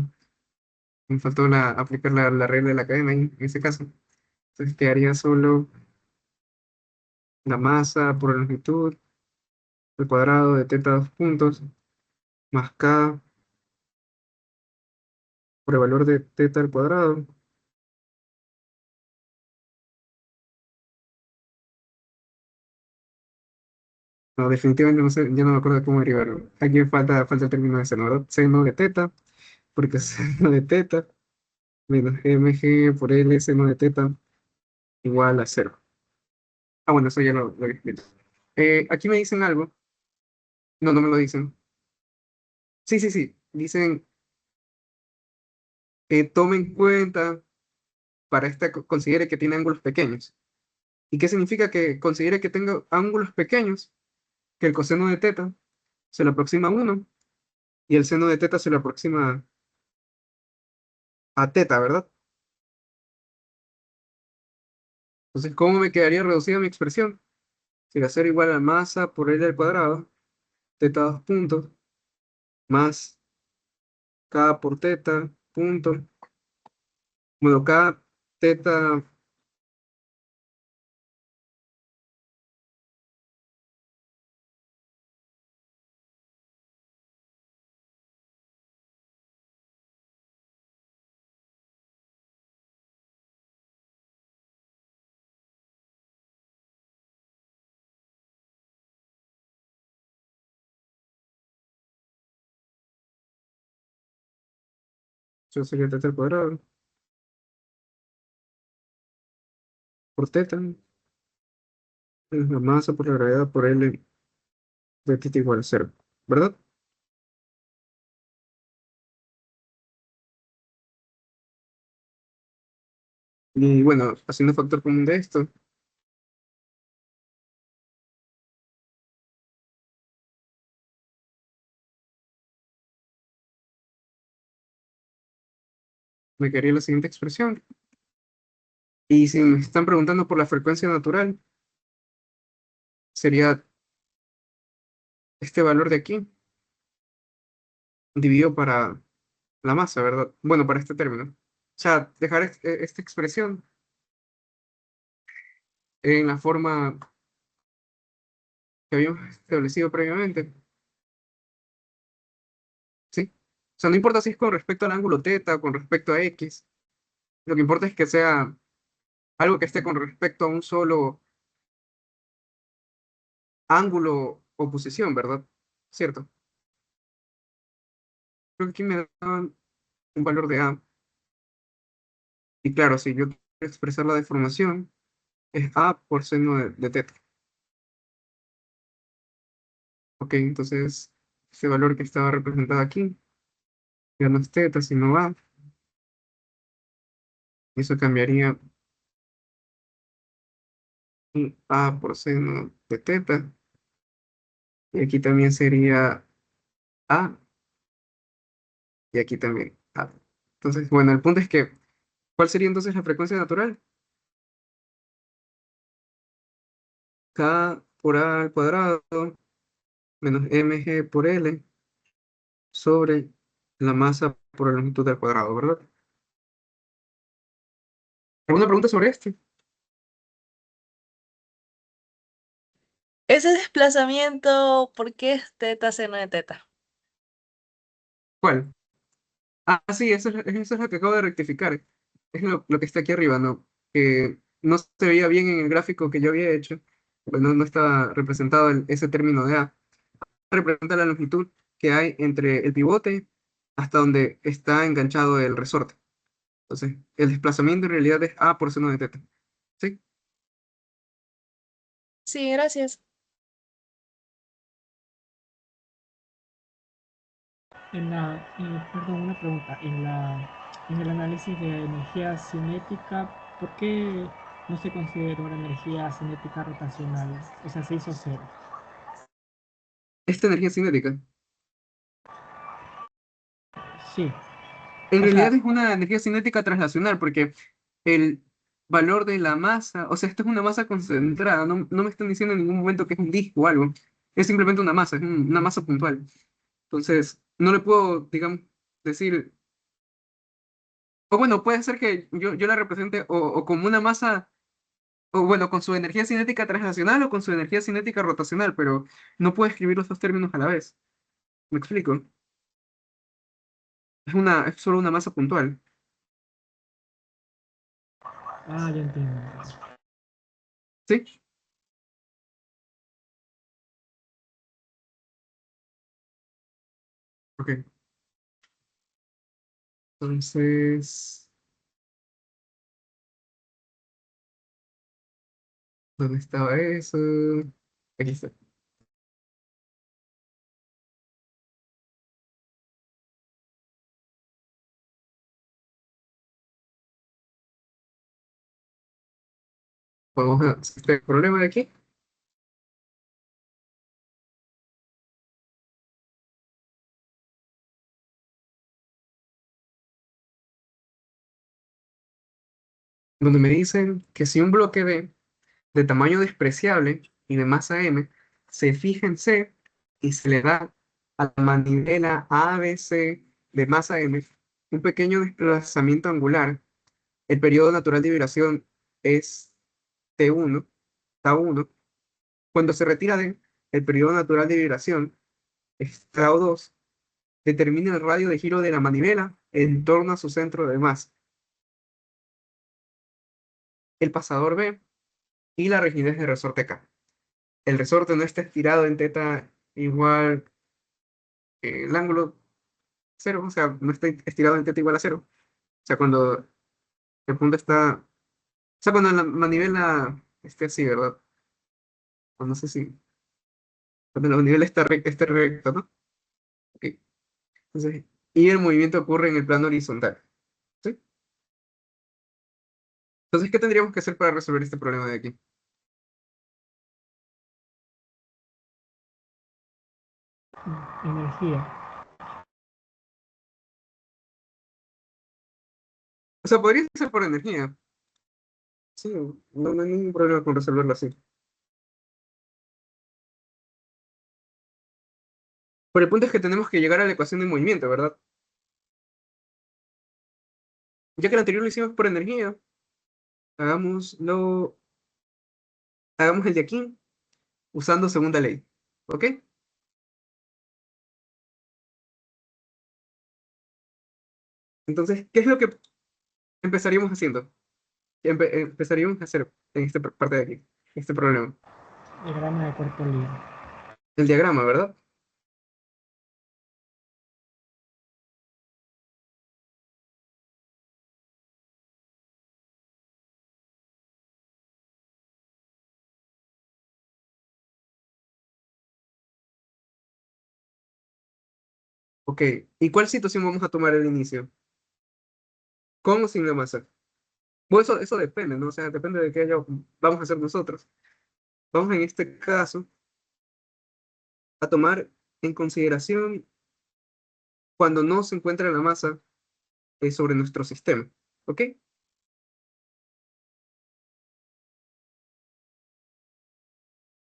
S1: Me faltó aplicar la regla de la cadena ahí, en ese caso. Entonces quedaría solo la masa por la longitud al cuadrado de teta dos puntos más k por el valor de teta al cuadrado. No, definitivamente no sé, ya no me acuerdo cómo derivarlo. Aquí falta el término de seno, ¿verdad? Seno de teta, porque seno de teta menos mg por L seno de teta igual a cero. Ah, bueno, eso ya lo había escrito. Aquí me dicen algo. No, no me lo dicen. Sí, sí, sí. Dicen que tome en cuenta para esta considere que tiene ángulos pequeños. ¿Y qué significa que considere que tenga ángulos pequeños? Que el coseno de teta se le aproxima a 1 y el seno de teta se le aproxima a teta, ¿verdad? Entonces, ¿cómo me quedaría reducida mi expresión? Si va a ser igual a masa por L al cuadrado, teta dos puntos, más k por teta, punto. Bueno, k teta, eso sería teta al cuadrado, por teta, es la masa por la gravedad por L de teta igual a cero, ¿verdad? Y bueno, haciendo factor común de esto, me quedaría la siguiente expresión. Y si me están preguntando por la frecuencia natural, sería este valor de aquí, dividido para la masa, ¿verdad? Bueno, para este término. O sea, dejar esta expresión en la forma que habíamos establecido previamente, ¿sí? O sea, no importa si es con respecto al ángulo teta o con respecto a x, lo que importa es que sea algo que esté con respecto a un solo ángulo o posición, ¿verdad? ¿Cierto? Creo que aquí me dan un valor de a. Y claro, si yo quiero expresar la deformación, es a por seno de teta. Ok, entonces, ese valor que estaba representado aquí, ya no es teta, sino a. Y eso cambiaría un a por seno de teta. Y aquí también sería a, y aquí también a. Entonces, bueno, el punto es que, ¿cuál sería entonces la frecuencia natural? K por a al cuadrado menos mg por L sobre la masa por la longitud al cuadrado, ¿verdad? ¿Alguna pregunta sobre esto?
S4: Ese desplazamiento, ¿por qué es teta seno de teta?
S1: ¿Cuál? Ah, sí, eso es lo que acabo de rectificar. Es lo que está aquí arriba, ¿no? Que no se veía bien en el gráfico que yo había hecho. Pues no estaba representado ese término de A. Representa la longitud que hay entre el pivote hasta donde está enganchado el resorte. Entonces, el desplazamiento en realidad es A por seno de teta. ¿Sí?
S4: Sí, gracias.
S2: Perdón, una pregunta. En el análisis de energía cinética, ¿por qué no se consideró la energía cinética rotacional? O sea, se hizo cero.
S1: Esta energía cinética.
S2: Sí,
S1: En
S2: o
S1: realidad
S2: sea,
S1: es una energía cinética traslacional porque el valor de la masa, o sea, esto es una masa concentrada, no me están diciendo en ningún momento que es un disco o algo, es simplemente una masa, es una masa puntual. Entonces, no le puedo, digamos, decir O bueno, puede ser que yo la represente o como una masa, o bueno, con su energía cinética translacional o con su energía cinética rotacional, pero no puedo escribir los dos términos a la vez. ¿Me explico? Es solo una masa puntual.
S2: Ah, ya entiendo.
S1: ¿Sí? Ok. Entonces, ¿dónde estaba eso? Aquí está. Vamos a este problema de aquí. Donde me dicen que si un bloque B de tamaño despreciable y de masa m se fija en C y se le da a la manivela ABC de masa m un pequeño desplazamiento angular, el periodo natural de vibración es T1, Tau1. Cuando se retira D, el periodo natural de vibración es Tau2. Determina el radio de giro de la manivela en torno a su centro de masa, el pasador B y la rigidez de resorte K. El resorte no está estirado en teta igual el ángulo cero, o sea, no está estirado en teta igual a cero. O sea, cuando el punto está, o sea, cuando la manivela esté así, ¿verdad? O no sé si, cuando la manivela esté recta, ¿no? Ok. Entonces, y el movimiento ocurre en el plano horizontal, ¿sí? Entonces, ¿qué tendríamos que hacer para resolver este problema de aquí?
S2: Energía.
S1: O sea, podría ser por energía, sí, no hay ningún problema con resolverlo así. Pero el punto es que tenemos que llegar a la ecuación de movimiento, ¿verdad? Ya que el anterior lo hicimos por energía, hagámoslo, hagamos el de aquí usando segunda ley, ¿ok? Entonces, ¿qué es lo que empezaríamos haciendo? Empezaríamos a hacer en esta parte de aquí, este problema.
S2: Diagrama de cuerpo libre.
S1: El diagrama, ¿verdad? Ok, ¿y cuál situación vamos a tomar al inicio? ¿Con o sin la masa? Bueno, eso depende, ¿no? O sea, depende de qué vamos a hacer nosotros. Vamos en este caso a tomar en consideración cuando no se encuentra la masa sobre nuestro sistema, ¿ok?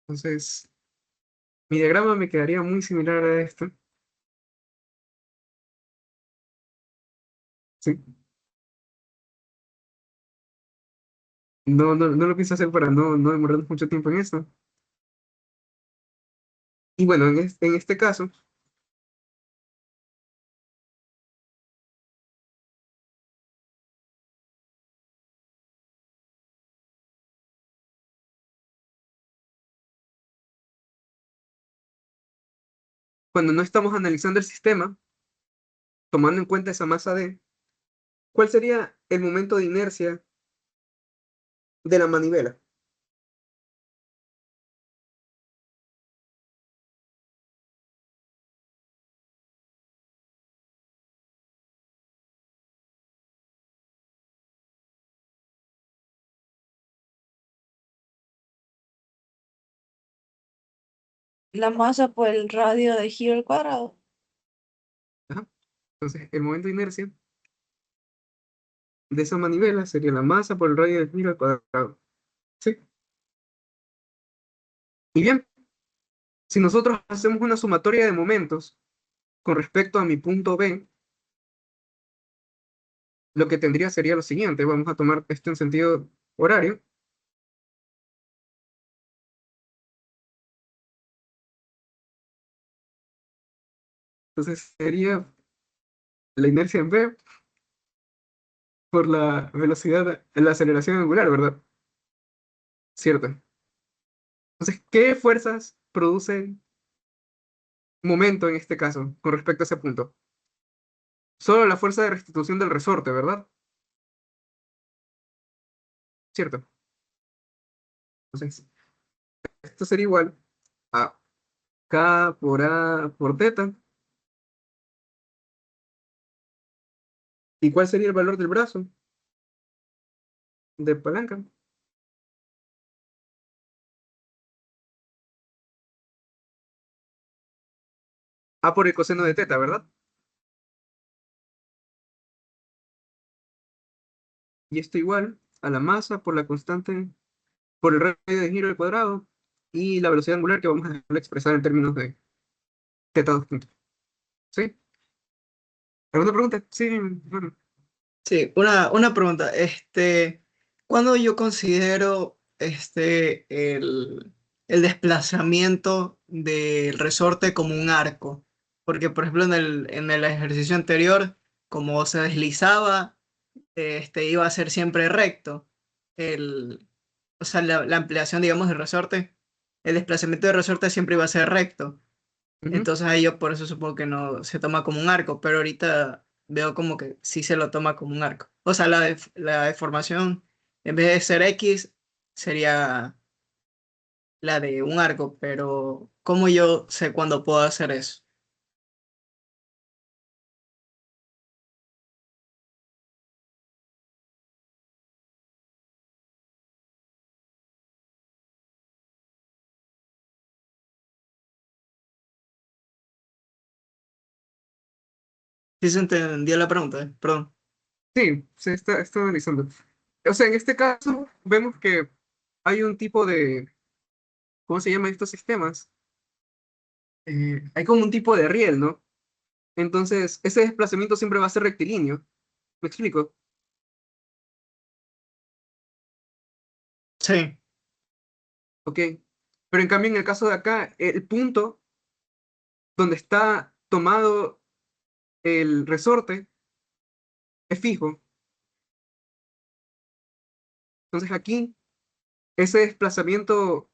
S1: Entonces, mi diagrama me quedaría muy similar a esto, ¿sí? No lo pienso hacer para no demorarnos mucho tiempo en esto. Y bueno, en este caso, cuando no estamos analizando el sistema, tomando en cuenta esa masa D, ¿cuál sería el momento de inercia de la manivela?
S4: La masa por el radio de giro al cuadrado.
S1: Ajá. Entonces, el momento de inercia de esa manivela sería la masa por el radio del giro al cuadrado. ¿Sí? Y bien, si nosotros hacemos una sumatoria de momentos con respecto a mi punto B, lo que tendría sería lo siguiente. Vamos a tomar esto en sentido horario. Entonces sería la inercia en V por la velocidad, la aceleración angular, ¿verdad? Cierto. Entonces, ¿qué fuerzas producen momento en este caso con respecto a ese punto? Solo la fuerza de restitución del resorte, ¿verdad? Cierto. Entonces, esto sería igual a K por A por teta. ¿Y cuál sería el valor del brazo de palanca? A por el coseno de teta, ¿verdad? Y esto igual a la masa por la constante, por el radio de giro al cuadrado y la velocidad angular que vamos a expresar en términos de teta 2 puntos. ¿Sí? ¿Alguna pregunta? Sí, bueno.
S5: Sí, una pregunta. ¿Cuándo yo considero el desplazamiento del resorte como un arco? Porque, por ejemplo, en el ejercicio anterior, como se deslizaba, iba a ser siempre recto. El, o sea, la ampliación, digamos, del resorte, el desplazamiento del resorte siempre iba a ser recto.
S1: Ujú.
S5: Entonces ahí yo por eso supongo que no se toma como un arco, pero ahorita veo como que sí se lo toma como un arco. O sea, la deformación, en vez de ser X, sería la de un arco, pero ¿cómo yo sé cuándo puedo hacer eso? ¿Sí se entendió la pregunta? Perdón.
S1: Sí, se está analizando. O sea, en este caso vemos que hay un tipo de, ¿cómo se llaman estos sistemas? Hay como un tipo de riel, ¿no? Entonces, ese desplazamiento siempre va a ser rectilíneo. ¿Me explico?
S5: Sí,
S1: Ok. Pero en cambio, en el caso de acá, el punto donde está tomado el resorte es fijo. Entonces aquí, ese desplazamiento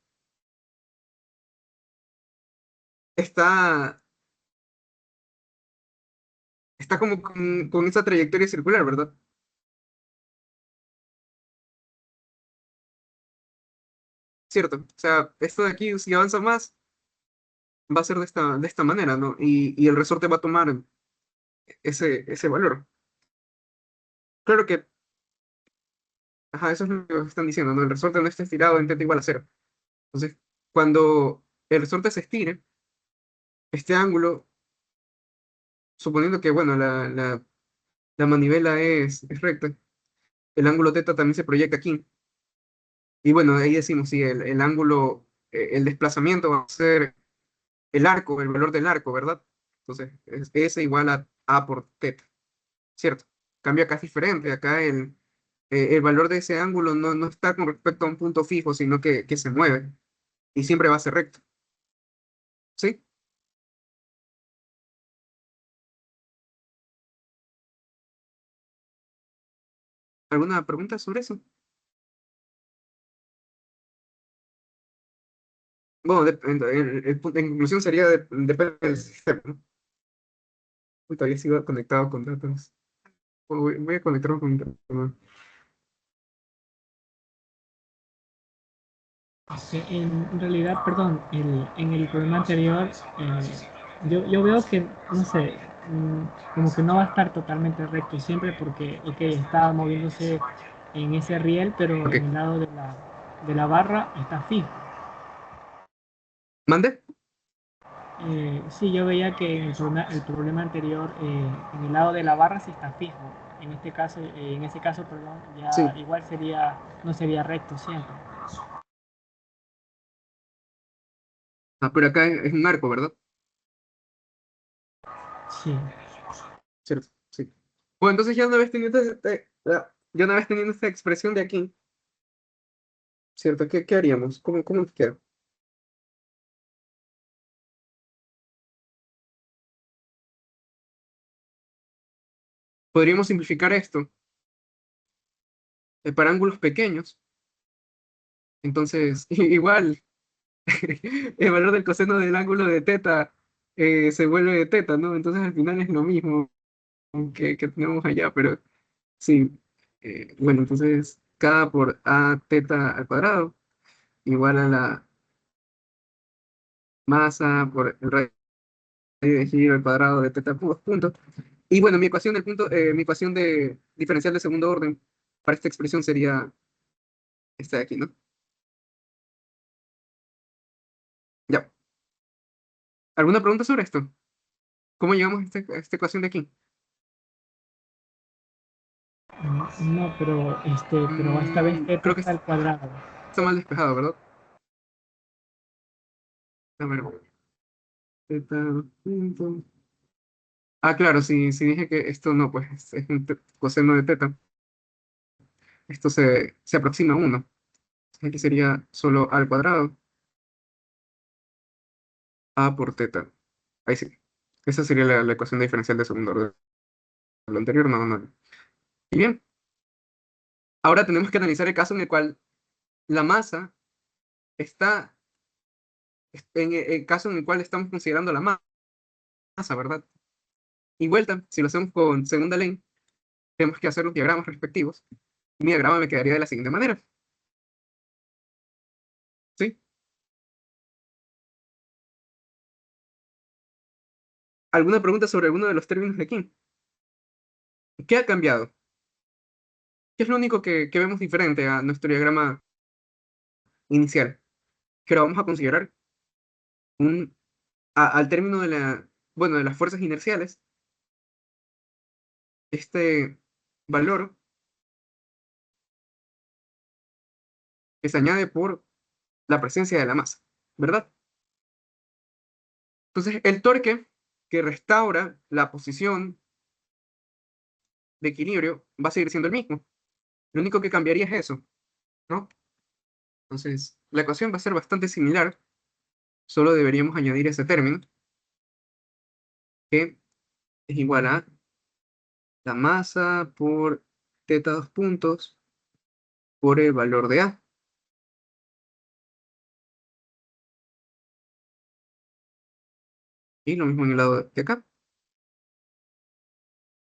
S1: está, está como con esa trayectoria circular, ¿verdad? Cierto. O sea, esto de aquí, si avanza más, va a ser de esta manera, ¿no? Y el resorte va a tomar ese valor. Claro que, ajá, eso es lo que están diciendo, ¿no? El resorte no está estirado en teta igual a cero. Entonces, cuando el resorte se estire, este ángulo, suponiendo que, bueno, la manivela es recta, el ángulo teta también se proyecta aquí. Y bueno, ahí decimos, sí, el ángulo, el desplazamiento va a ser el arco, el valor del arco, ¿verdad? Entonces, es S igual a A por teta, ¿cierto? Cambio acá es diferente, acá el valor de ese ángulo no está con respecto a un punto fijo, sino que se mueve y siempre va a ser recto, ¿sí? ¿Alguna pregunta sobre eso? Bueno, el punto en conclusión sería, depende del sistema, ¿no? Uy, todavía sigo conectado con datos. Voy a conectarme con internet, ¿no?
S2: En realidad, perdón, en el problema anterior, yo veo que, no sé, como que no va a estar totalmente recto siempre porque, ok, está moviéndose en ese riel, pero
S1: Ok,
S2: en el lado de la barra está fijo.
S1: ¿mande?
S2: Sí, yo veía que el problema anterior, en el lado de la barra sí está fijo. En ese caso, perdón, ya
S1: Sí.
S2: igual sería, no sería recto siempre.
S1: Ah, pero acá es un arco, ¿verdad?
S2: Sí.
S1: Cierto, sí. Bueno, entonces ya una vez teniendo, ya una vez teniendo esta expresión de aquí, ¿cierto? ¿Qué haríamos? ¿Cómo nos queda? Podríamos simplificar esto para ángulos pequeños. Entonces, igual, el valor del coseno del ángulo de teta se vuelve de teta, ¿no? Entonces al final es lo mismo que tenemos allá, pero sí. Bueno, entonces cada por a teta al cuadrado igual a la masa por el radio de giro al cuadrado de teta punto. Y bueno, mi ecuación del punto, mi ecuación de diferencial de segundo orden para esta expresión sería esta de aquí, ¿no? Ya. ¿Alguna pregunta sobre esto? ¿Cómo llegamos a esta ecuación de aquí?
S2: No, pero esta vez teta
S1: Creo que
S2: está al cuadrado.
S1: está mal despejado, ¿verdad? A ver, teta punto. Ah, claro, si dije que esto no, pues es un coseno de teta. Esto se aproxima a 1. Aquí sería solo al cuadrado, a por teta. Ahí sí. Esa sería la ecuación diferencial de segundo orden. Lo anterior no, no. Y bien, ahora tenemos que analizar el caso en el cual la masa está, en el caso en el cual estamos considerando la masa, ¿verdad? Y vuelta, si lo hacemos con segunda ley, tenemos que hacer los diagramas respectivos. Mi diagrama me quedaría de la siguiente manera. ¿Sí? ¿Alguna pregunta sobre alguno de los términos de aquí? ¿Qué ha cambiado? ¿Qué es lo único que vemos diferente a nuestro diagrama inicial? Que lo vamos a considerar al término de bueno, de las fuerzas inerciales, este valor que se añade por la presencia de la masa, ¿verdad? Entonces, el torque que restaura la posición de equilibrio va a seguir siendo el mismo. Lo único que cambiaría es eso, ¿no? Entonces, la ecuación va a ser bastante similar, solo deberíamos añadir ese término, que es igual a la masa por teta dos puntos por el valor de A. Y lo mismo en el lado de acá,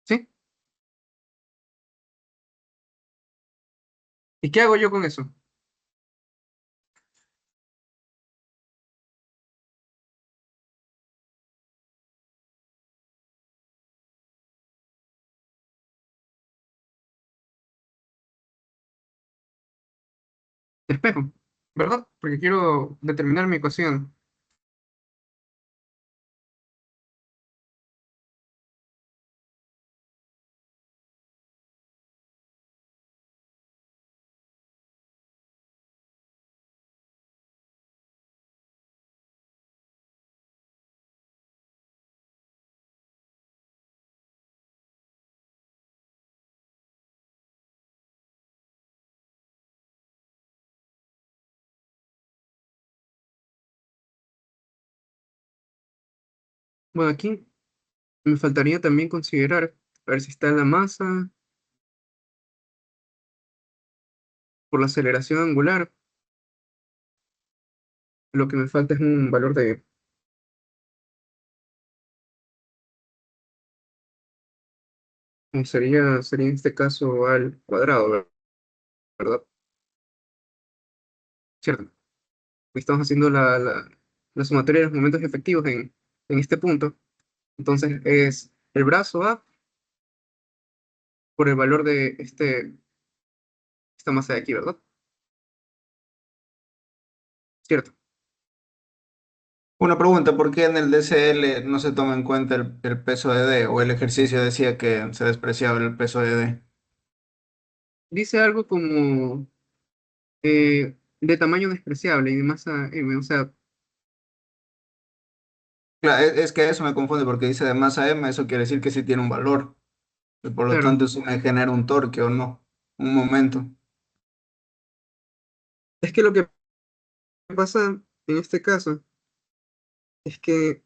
S1: ¿sí? ¿Y qué hago yo con eso? Despejo, ¿verdad? Porque quiero determinar mi ecuación. Bueno, aquí me faltaría también considerar, a ver si está la masa por la aceleración angular. Lo que me falta es un valor de, sería en este caso al cuadrado, ¿verdad? ¿Cierto? Estamos haciendo la sumatoria de los momentos efectivos en este punto. Entonces es el brazo A por el valor de esta masa de aquí, ¿verdad? ¿Cierto?
S3: Una pregunta, ¿por qué en el DCL no se toma en cuenta el peso de D? O el ejercicio decía que se despreciaba el peso de D.
S1: Dice algo como de tamaño despreciable y de masa M, o sea,
S3: Claro, es que eso me confunde porque dice de masa M, eso quiere decir que sí tiene un valor. y por lo
S1: Claro,
S3: tanto eso me genera un torque o no, un momento.
S1: es que lo que pasa en este caso es que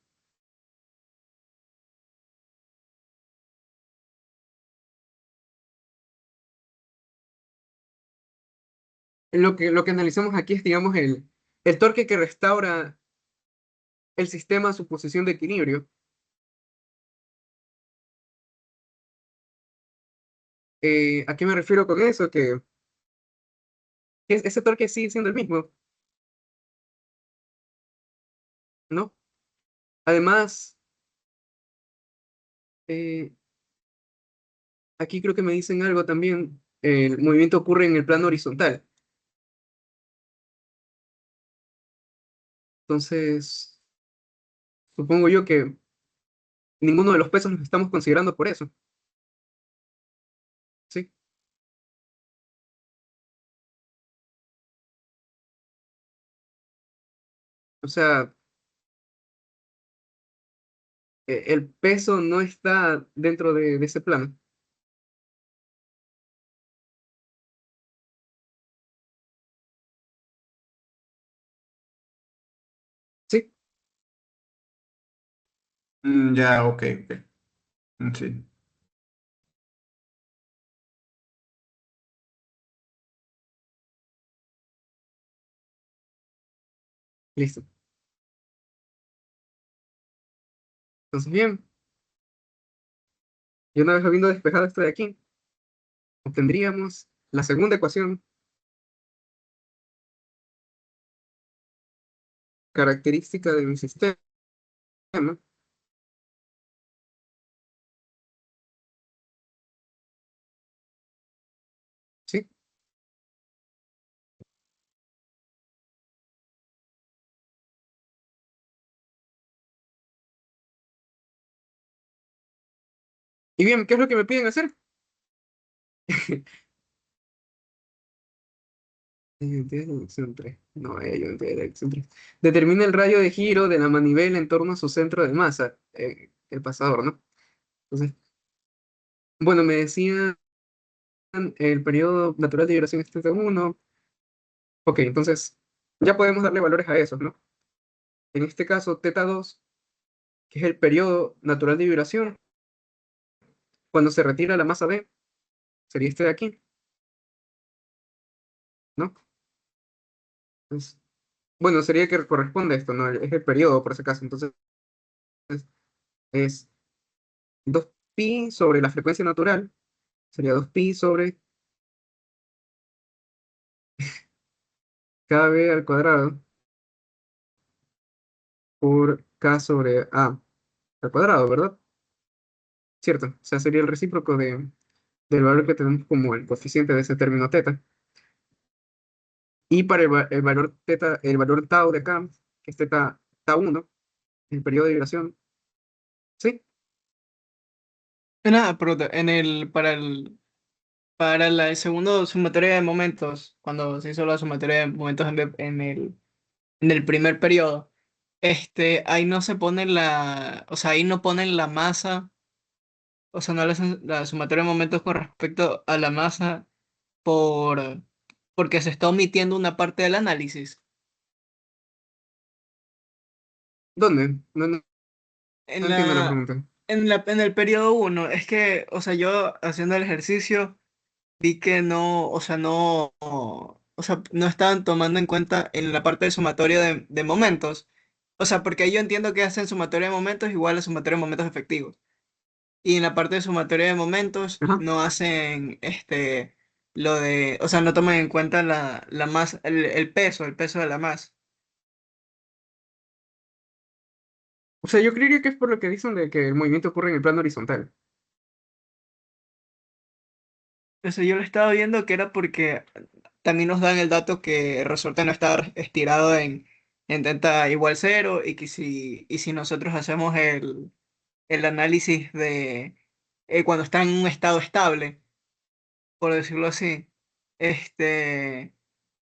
S1: lo que analizamos aquí es, digamos, el torque que restaura el sistema a su posición de equilibrio. ¿A qué me refiero con eso? Que ese torque sigue siendo el mismo, ¿no? Además, eh, aquí creo que me dicen algo también. El movimiento ocurre en el plano horizontal. Entonces, supongo yo que ninguno de los pesos nos estamos considerando por eso, ¿sí? O sea, el peso no está dentro de ese plano. Sí,
S3: Ya, ok, ok. Sí.
S1: listo. Entonces, bien, y una vez habiendo despejado esto de aquí, obtendríamos la segunda ecuación característica de mi sistema, ¿sí? Y bien, ¿qué es lo que me piden hacer? Identidad de dirección 3. No, identidad de dirección 3. Determina el radio de giro de la manivela en torno a su centro de masa, el pasador, ¿no? Entonces, bueno, me decían el periodo natural de vibración es θ1. Ok, entonces ya podemos darle valores a esos, ¿no? En este caso, θ2, que es el periodo natural de vibración, cuando se retira la masa D, sería este de aquí, ¿no? Entonces, bueno, sería que corresponde a esto, ¿no? Es el periodo, por ese caso. Entonces, es 2pi sobre la frecuencia natural, sería 2pi sobre kb al cuadrado por k sobre a al cuadrado, ¿verdad? ¿Cierto? O sea, sería el recíproco del valor que tenemos como el coeficiente de ese término θ. Y para el valor θ, el valor tau de acá, que es tau 1, el periodo de vibración, ¿sí?
S5: Nada, pero para el segundo sumatoria de momentos, cuando se hizo la sumatoria de momentos en el primer periodo, ahí no se pone o sea, ahí no ponen la masa, o sea, no le hacen la sumatoria de momentos con respecto a la masa porque se está omitiendo una parte del análisis.
S1: ¿Dónde? No, no, no
S5: En
S1: entiendo la
S5: la,
S1: pregunta.
S5: en el periodo uno es que, o sea, yo haciendo el ejercicio vi que no, o sea, no, o sea, no estaban tomando en cuenta en la parte de sumatoria de momentos. O sea, porque yo entiendo que hacen sumatoria de momentos igual a sumatoria de momentos efectivos. Y en la parte de sumatoria de momentos
S1: Ajá.
S5: no hacen o sea, no toman en cuenta la masa, el peso de la masa.
S1: O sea, yo creería que es por lo que dicen de que el movimiento ocurre en el plano horizontal.
S5: O sea, yo lo estaba viendo que era porque también nos dan el dato que el resorte no está estirado en teta igual cero y si nosotros hacemos el análisis de cuando está en un estado estable, por decirlo así, este,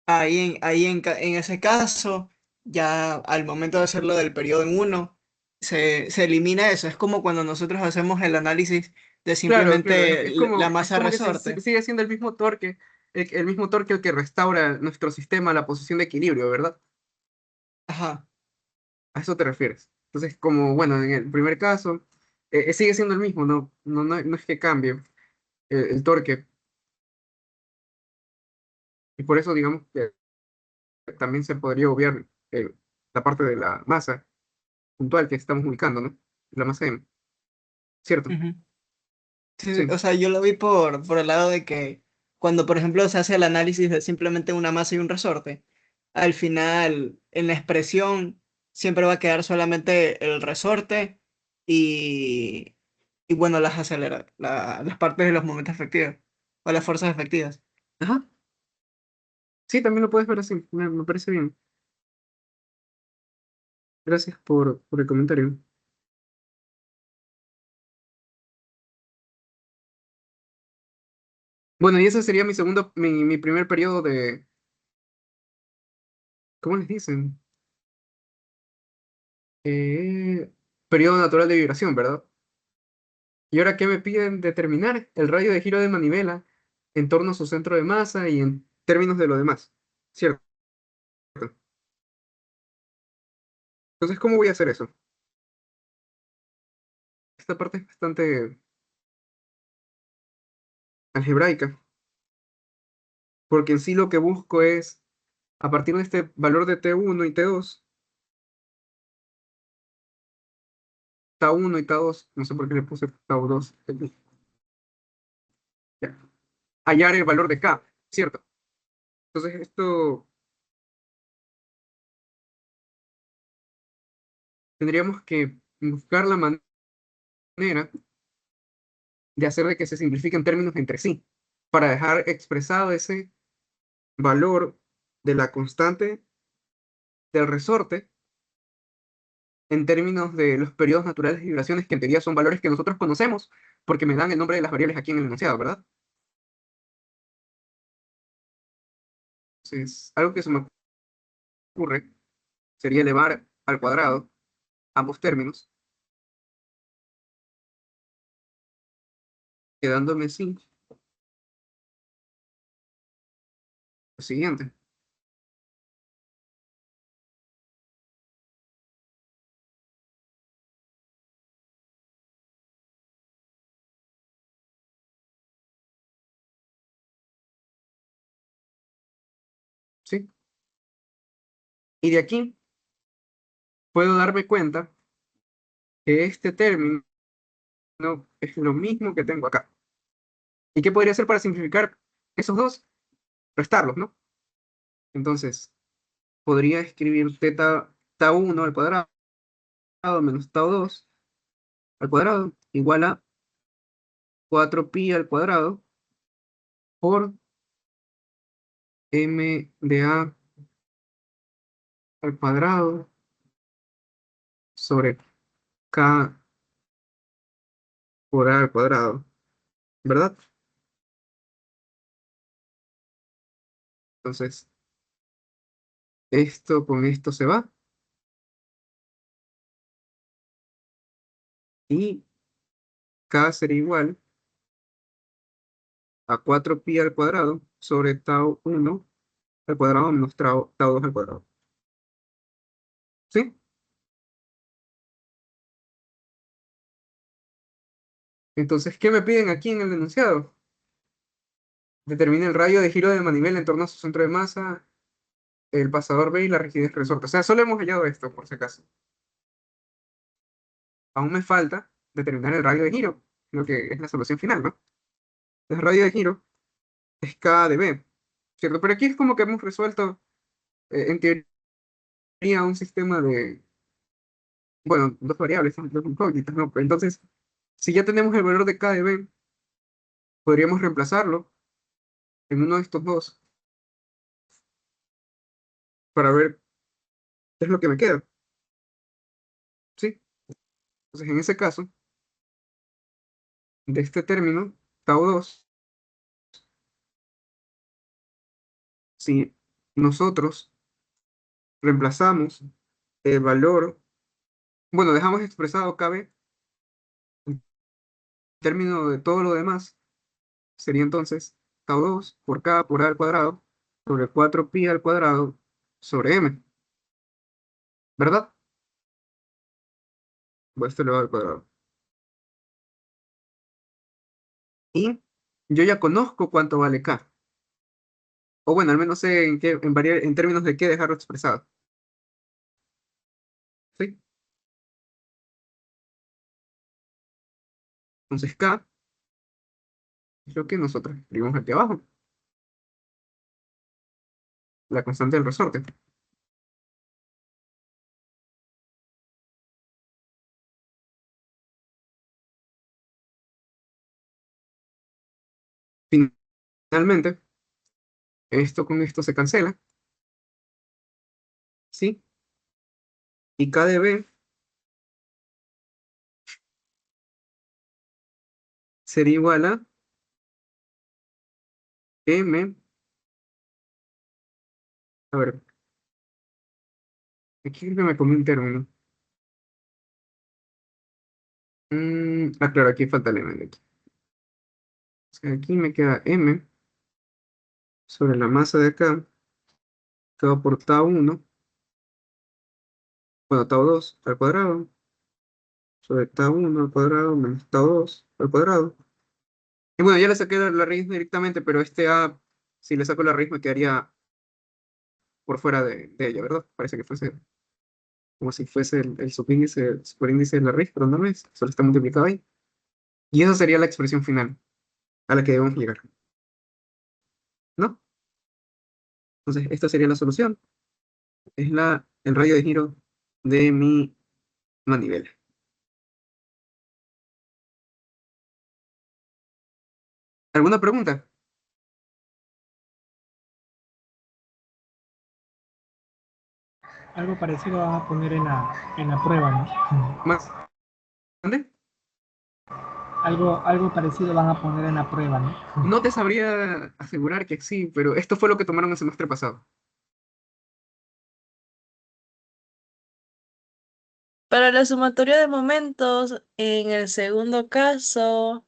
S5: ahí en ese caso, ya al momento de hacerlo del periodo en uno, se elimina eso. Es como cuando nosotros hacemos el análisis de
S1: Claro, claro,
S5: simplemente la
S1: es
S5: masa
S1: como que
S5: resorte.
S1: sigue siendo el mismo torque, el mismo torque el que restaura nuestro sistema a la posición de equilibrio, ¿verdad?
S5: Ajá.
S1: A eso te refieres. Entonces, como, bueno, en el primer caso, sigue siendo el mismo, no es que cambie el torque. Y por eso, digamos que también se podría obviar la parte de la masa puntual que estamos ubicando, ¿no? La masa M, ¿cierto?
S5: Ujú. Sí,
S1: Sí.
S5: o sea, yo lo vi por el lado de que cuando, por ejemplo, se hace el análisis de simplemente una masa y un resorte, al final, en la expresión, siempre va a quedar solamente el resorte y, y bueno, las partes de los momentos efectivos o las fuerzas efectivas.
S1: Ajá. Sí, también lo puedes ver así. Me parece bien. Gracias por el comentario. Bueno, y ese sería mi primer periodo de, ¿cómo les dicen? Eh, Periodo natural de vibración, ¿verdad? Y ahora, ¿qué me piden determinar? El radio de giro de manivela en torno a su centro de masa y en términos de lo demás. ¿Cierto? Entonces, ¿cómo voy a hacer eso? Esta parte es bastante algebraica, porque en sí lo que busco es, a partir de este valor de T1 y T2, T1 y T2, no sé por qué le puse T2, ya, hallar el valor de K, ¿cierto? Entonces, esto tendríamos que buscar la manera de hacer de que se simplifiquen términos entre sí, para dejar expresado ese valor de la constante del resorte en términos de los periodos naturales de vibraciones, que en teoría son valores que nosotros conocemos, porque me dan el nombre de las variables aquí en el enunciado, ¿verdad? Entonces, algo que se me ocurre sería elevar al cuadrado ambos términos, quedándome así lo siguiente. ¿Sí? Y de aquí puedo darme cuenta que este término es lo mismo que tengo acá. ¿Y qué podría hacer para simplificar esos dos? Restarlos, ¿no? Entonces, podría escribir tau 1 al cuadrado menos tau 2 al cuadrado igual a 4pi al cuadrado por m de a al cuadrado sobre k por a al cuadrado, ¿verdad? Entonces, esto con esto se va y k será igual a 4pi al cuadrado sobre tau 1 al cuadrado menos tau 2 al cuadrado. ¿Sí? Entonces, ¿qué me piden aquí en el enunciado? Determina el radio de giro de manivela en torno a su centro de masa, el pasador B y la rigidez resorte. O sea, solo hemos hallado esto, por si acaso. Aún me falta determinar el radio de giro, lo que es la solución final, ¿no? El radio de giro es K de B, ¿cierto? Pero aquí es como que hemos resuelto, en teoría, un sistema de, bueno, dos variables, son dos incógnitas, ¿no? Pero entonces, si ya tenemos el valor de K de B, podríamos reemplazarlo en uno de estos dos para ver qué es lo que me queda, ¿sí? Entonces, en ese caso, de este término, tau 2, si nosotros reemplazamos el valor, bueno, dejamos expresado KB término de todo lo demás, sería entonces tau 2 por K por A al cuadrado sobre 4pi al cuadrado sobre M, ¿verdad? Pues esto elevado al cuadrado. Y yo ya conozco cuánto vale K. O bueno, al menos sé en términos de qué dejarlo expresado. ¿Sí? Entonces K es lo que nosotros escribimos aquí abajo, la constante del resorte. Finalmente, esto con esto se cancela, ¿sí? Y K de B sería igual a M. A ver, aquí creo que me comí un término. Claro, aquí falta el M de aquí. O sea, aquí me queda M sobre la masa de acá, todo por tau 1, bueno, tau 2 al cuadrado, sobre tau 1 al cuadrado menos tau 2 al cuadrado. Y bueno, ya le saqué la raíz directamente, pero este A, si le saco la raíz, me quedaría por fuera de ella, ¿verdad? Parece que fuese como si fuese el subíndice, el superíndice de la raíz, pero no lo es, solo está multiplicado ahí. Y esa sería la expresión final a la que debemos llegar, ¿no? Entonces, esta sería la solución. Es el radio de giro de mi manivela. ¿Alguna pregunta?
S2: Algo parecido van a poner en la prueba, ¿no?
S1: ¿Más? ¿Dónde?
S2: Algo parecido van a poner en la prueba, ¿no?
S1: No te sabría asegurar que sí, pero esto fue lo que tomaron el semestre pasado.
S4: Para la sumatoria de momentos, en el segundo caso,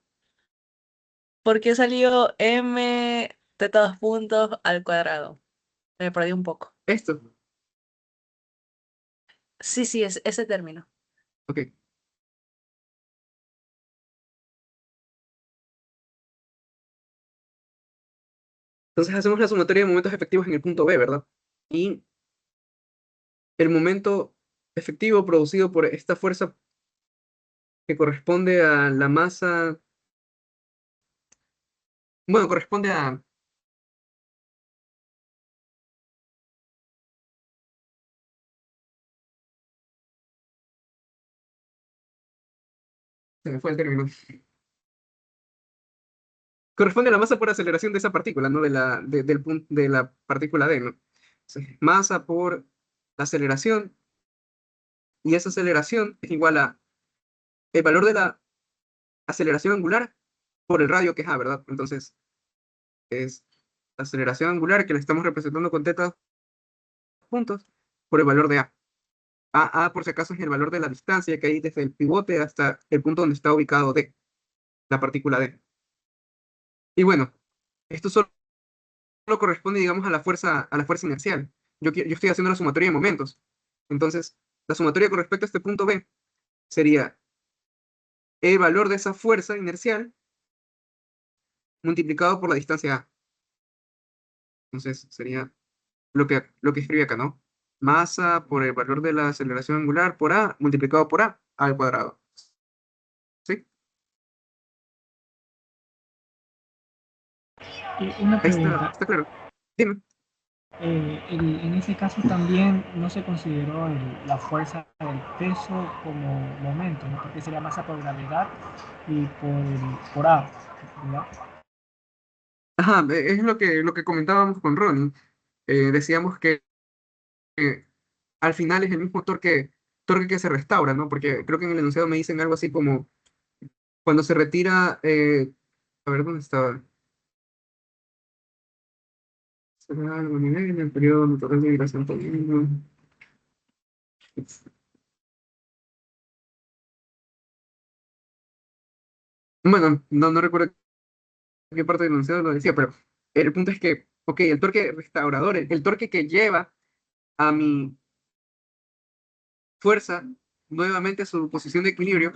S4: ¿por qué salió m teta 2 puntos al cuadrado? Me perdí un poco.
S1: Esto,
S4: Sí, sí, es ese término.
S1: ok. Entonces hacemos la sumatoria de momentos efectivos en el punto B, ¿verdad? Y el momento efectivo producido por esta fuerza que corresponde a la masa, bueno, corresponde a, se me fue el término, corresponde a la masa por aceleración de esa partícula, ¿no? De la partícula D, ¿no? Entonces, masa por aceleración, y esa aceleración es igual a el valor de la aceleración angular por el radio que es A, ¿verdad? Entonces, es la aceleración angular que la estamos representando con teta puntos por el valor de A. A, por si acaso, es el valor de la distancia que hay desde el pivote hasta el punto donde está ubicado D, la partícula D. Y bueno, esto solo corresponde, digamos, a la fuerza inercial. Yo estoy haciendo la sumatoria de momentos. Entonces, la sumatoria con respecto a este punto B sería el valor de esa fuerza inercial multiplicado por la distancia A. Entonces, sería lo que escribí acá, ¿no? Masa por el valor de la aceleración angular por A multiplicado por A al cuadrado. ¿Sí?
S2: Y una
S1: Ahí está,
S2: pregunta,
S1: está claro. Dime.
S2: en ese caso también no se consideró la fuerza del peso como momento, ¿no? Porque sería masa por gravedad y por A, ¿verdad?
S1: Ajá, es lo que comentábamos con Ronnie. Decíamos que al final es el mismo torque que se restaura, ¿no? Porque creo que en el enunciado me dicen algo así como cuando se retira, a ver, ¿dónde estaba? Será algo a nivel del periodo natural de migración continua. Bueno, no recuerdo qué parte del enunciado lo decía, pero el punto es que, ok, el torque restaurador, el torque que lleva a mi fuerza nuevamente a su posición de equilibrio,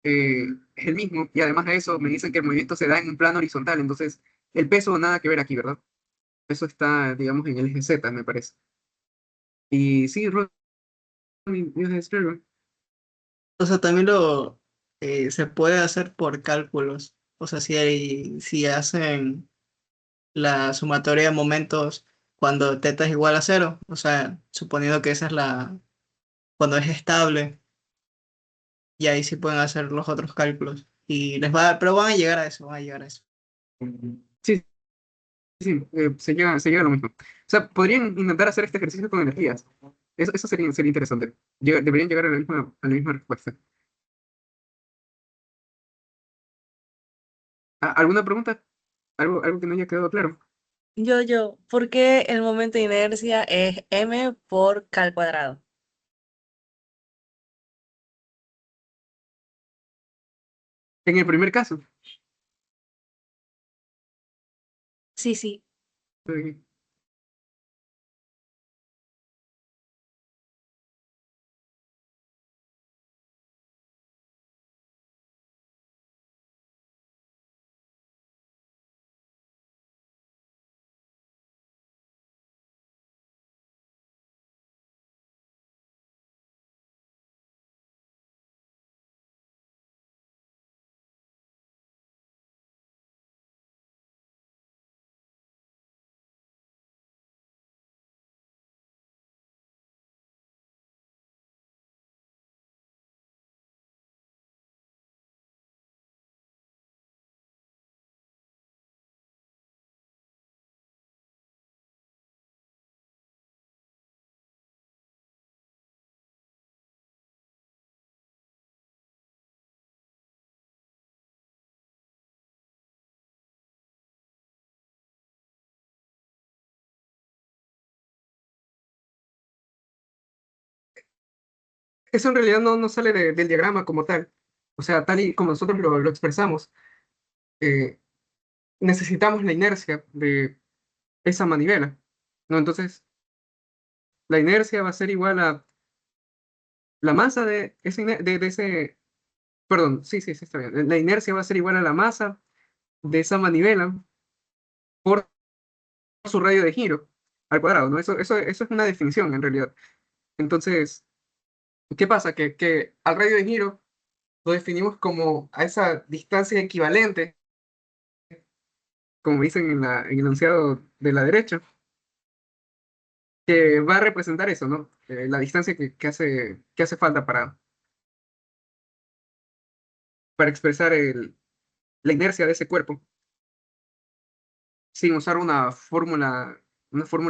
S1: es el mismo, y además de eso me dicen que el movimiento se da en un plano horizontal, entonces el peso nada que ver aquí, ¿verdad? Eso está, digamos, en el eje Z, me parece. Y sí, Rodney, ibas a decir algo.
S5: O sea, también lo se puede hacer por cálculos. O sea, si hacen la sumatoria de momentos cuando teta es igual a cero, o sea, suponiendo que esa es cuando es estable, y ahí sí pueden hacer los otros cálculos. Y les va pero van a llegar a eso, van a llegar a eso.
S1: Sí, sí, se llega a lo mismo. O sea, podrían intentar hacer este ejercicio con energías. Eso sería interesante. Deberían llegar a la misma respuesta. ¿Alguna pregunta? ¿Algo que no haya quedado claro?
S4: ¿Por qué el momento de inercia es m por k al cuadrado?
S1: En el primer caso,
S4: Sí, sí.
S1: eh, eso en realidad no sale del diagrama como tal. O sea, tal y como nosotros lo expresamos, eh, necesitamos la inercia de esa manivela, ¿no? Entonces, la inercia va a ser igual a la masa de ese, perdón, sí, está bien. La inercia va a ser igual a la masa de esa manivela por su radio de giro al cuadrado, ¿no? Eso es una definición en realidad. Entonces, ¿qué pasa? Que al radio de giro lo definimos como a esa distancia equivalente, como dicen en el enunciado de la derecha, que va a representar eso, ¿no? La distancia que hace falta para expresar la inercia de ese cuerpo sin usar una fórmula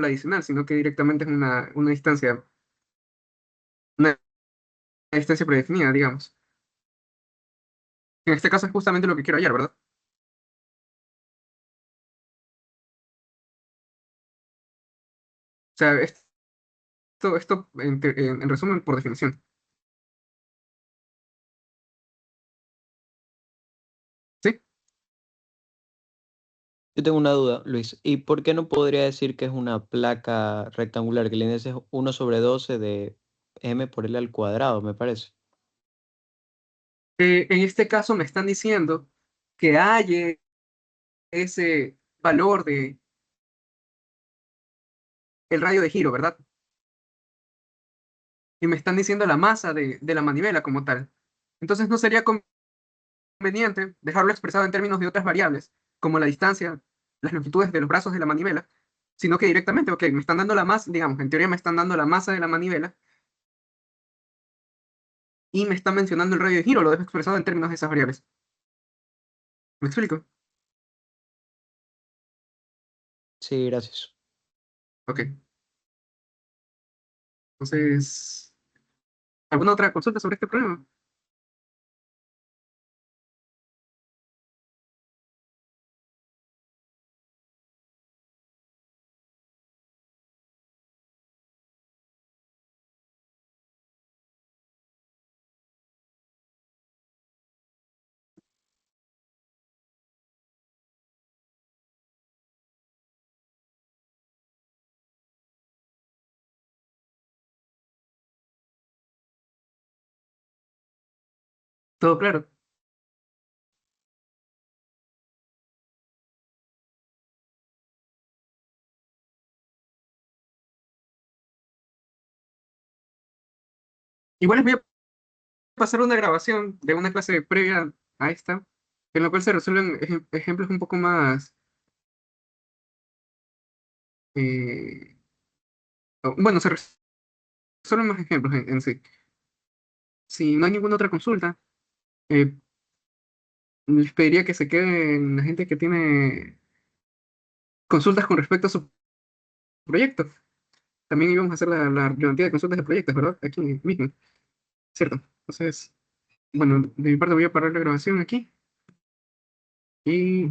S1: adicional, sino que directamente es una distancia predefinida, digamos. En este caso es justamente lo que quiero hallar, ¿verdad? O sea, esto en resumen, por definición. ¿Sí?
S6: Yo tengo una duda, Luis. ¿Y por qué no podría decir que es una placa rectangular? Que la índice es 1/12 de m por l al cuadrado, me parece.
S1: En este caso me están diciendo que hay ese valor de el radio de giro, ¿verdad? Y me están diciendo la masa de la manivela como tal. Entonces no sería conveniente dejarlo expresado en términos de otras variables, como la distancia, las longitudes de los brazos de la manivela, sino que directamente, ok, me están dando la masa, digamos, en teoría me están dando la masa de la manivela y me están mencionando el radio de giro, lo dejo expresado en términos de esas variables. ¿Me explico?
S6: Sí, gracias.
S1: Ok. Entonces, ¿alguna otra consulta sobre este problema? ¿Todo claro? Igual les voy a pasar una grabación de una clase previa a esta, en la cual se resuelven ejemplos un poco más, eh, bueno, se resuelven más ejemplos en sí. Si no hay ninguna otra consulta, eh, les pediría que se queden la gente que tiene consultas con respecto a su proyecto. También íbamos a hacer la cantidad de consultas de proyectos, ¿verdad? Aquí mismo, ¿cierto? Entonces, bueno, de mi parte voy a parar la grabación aquí y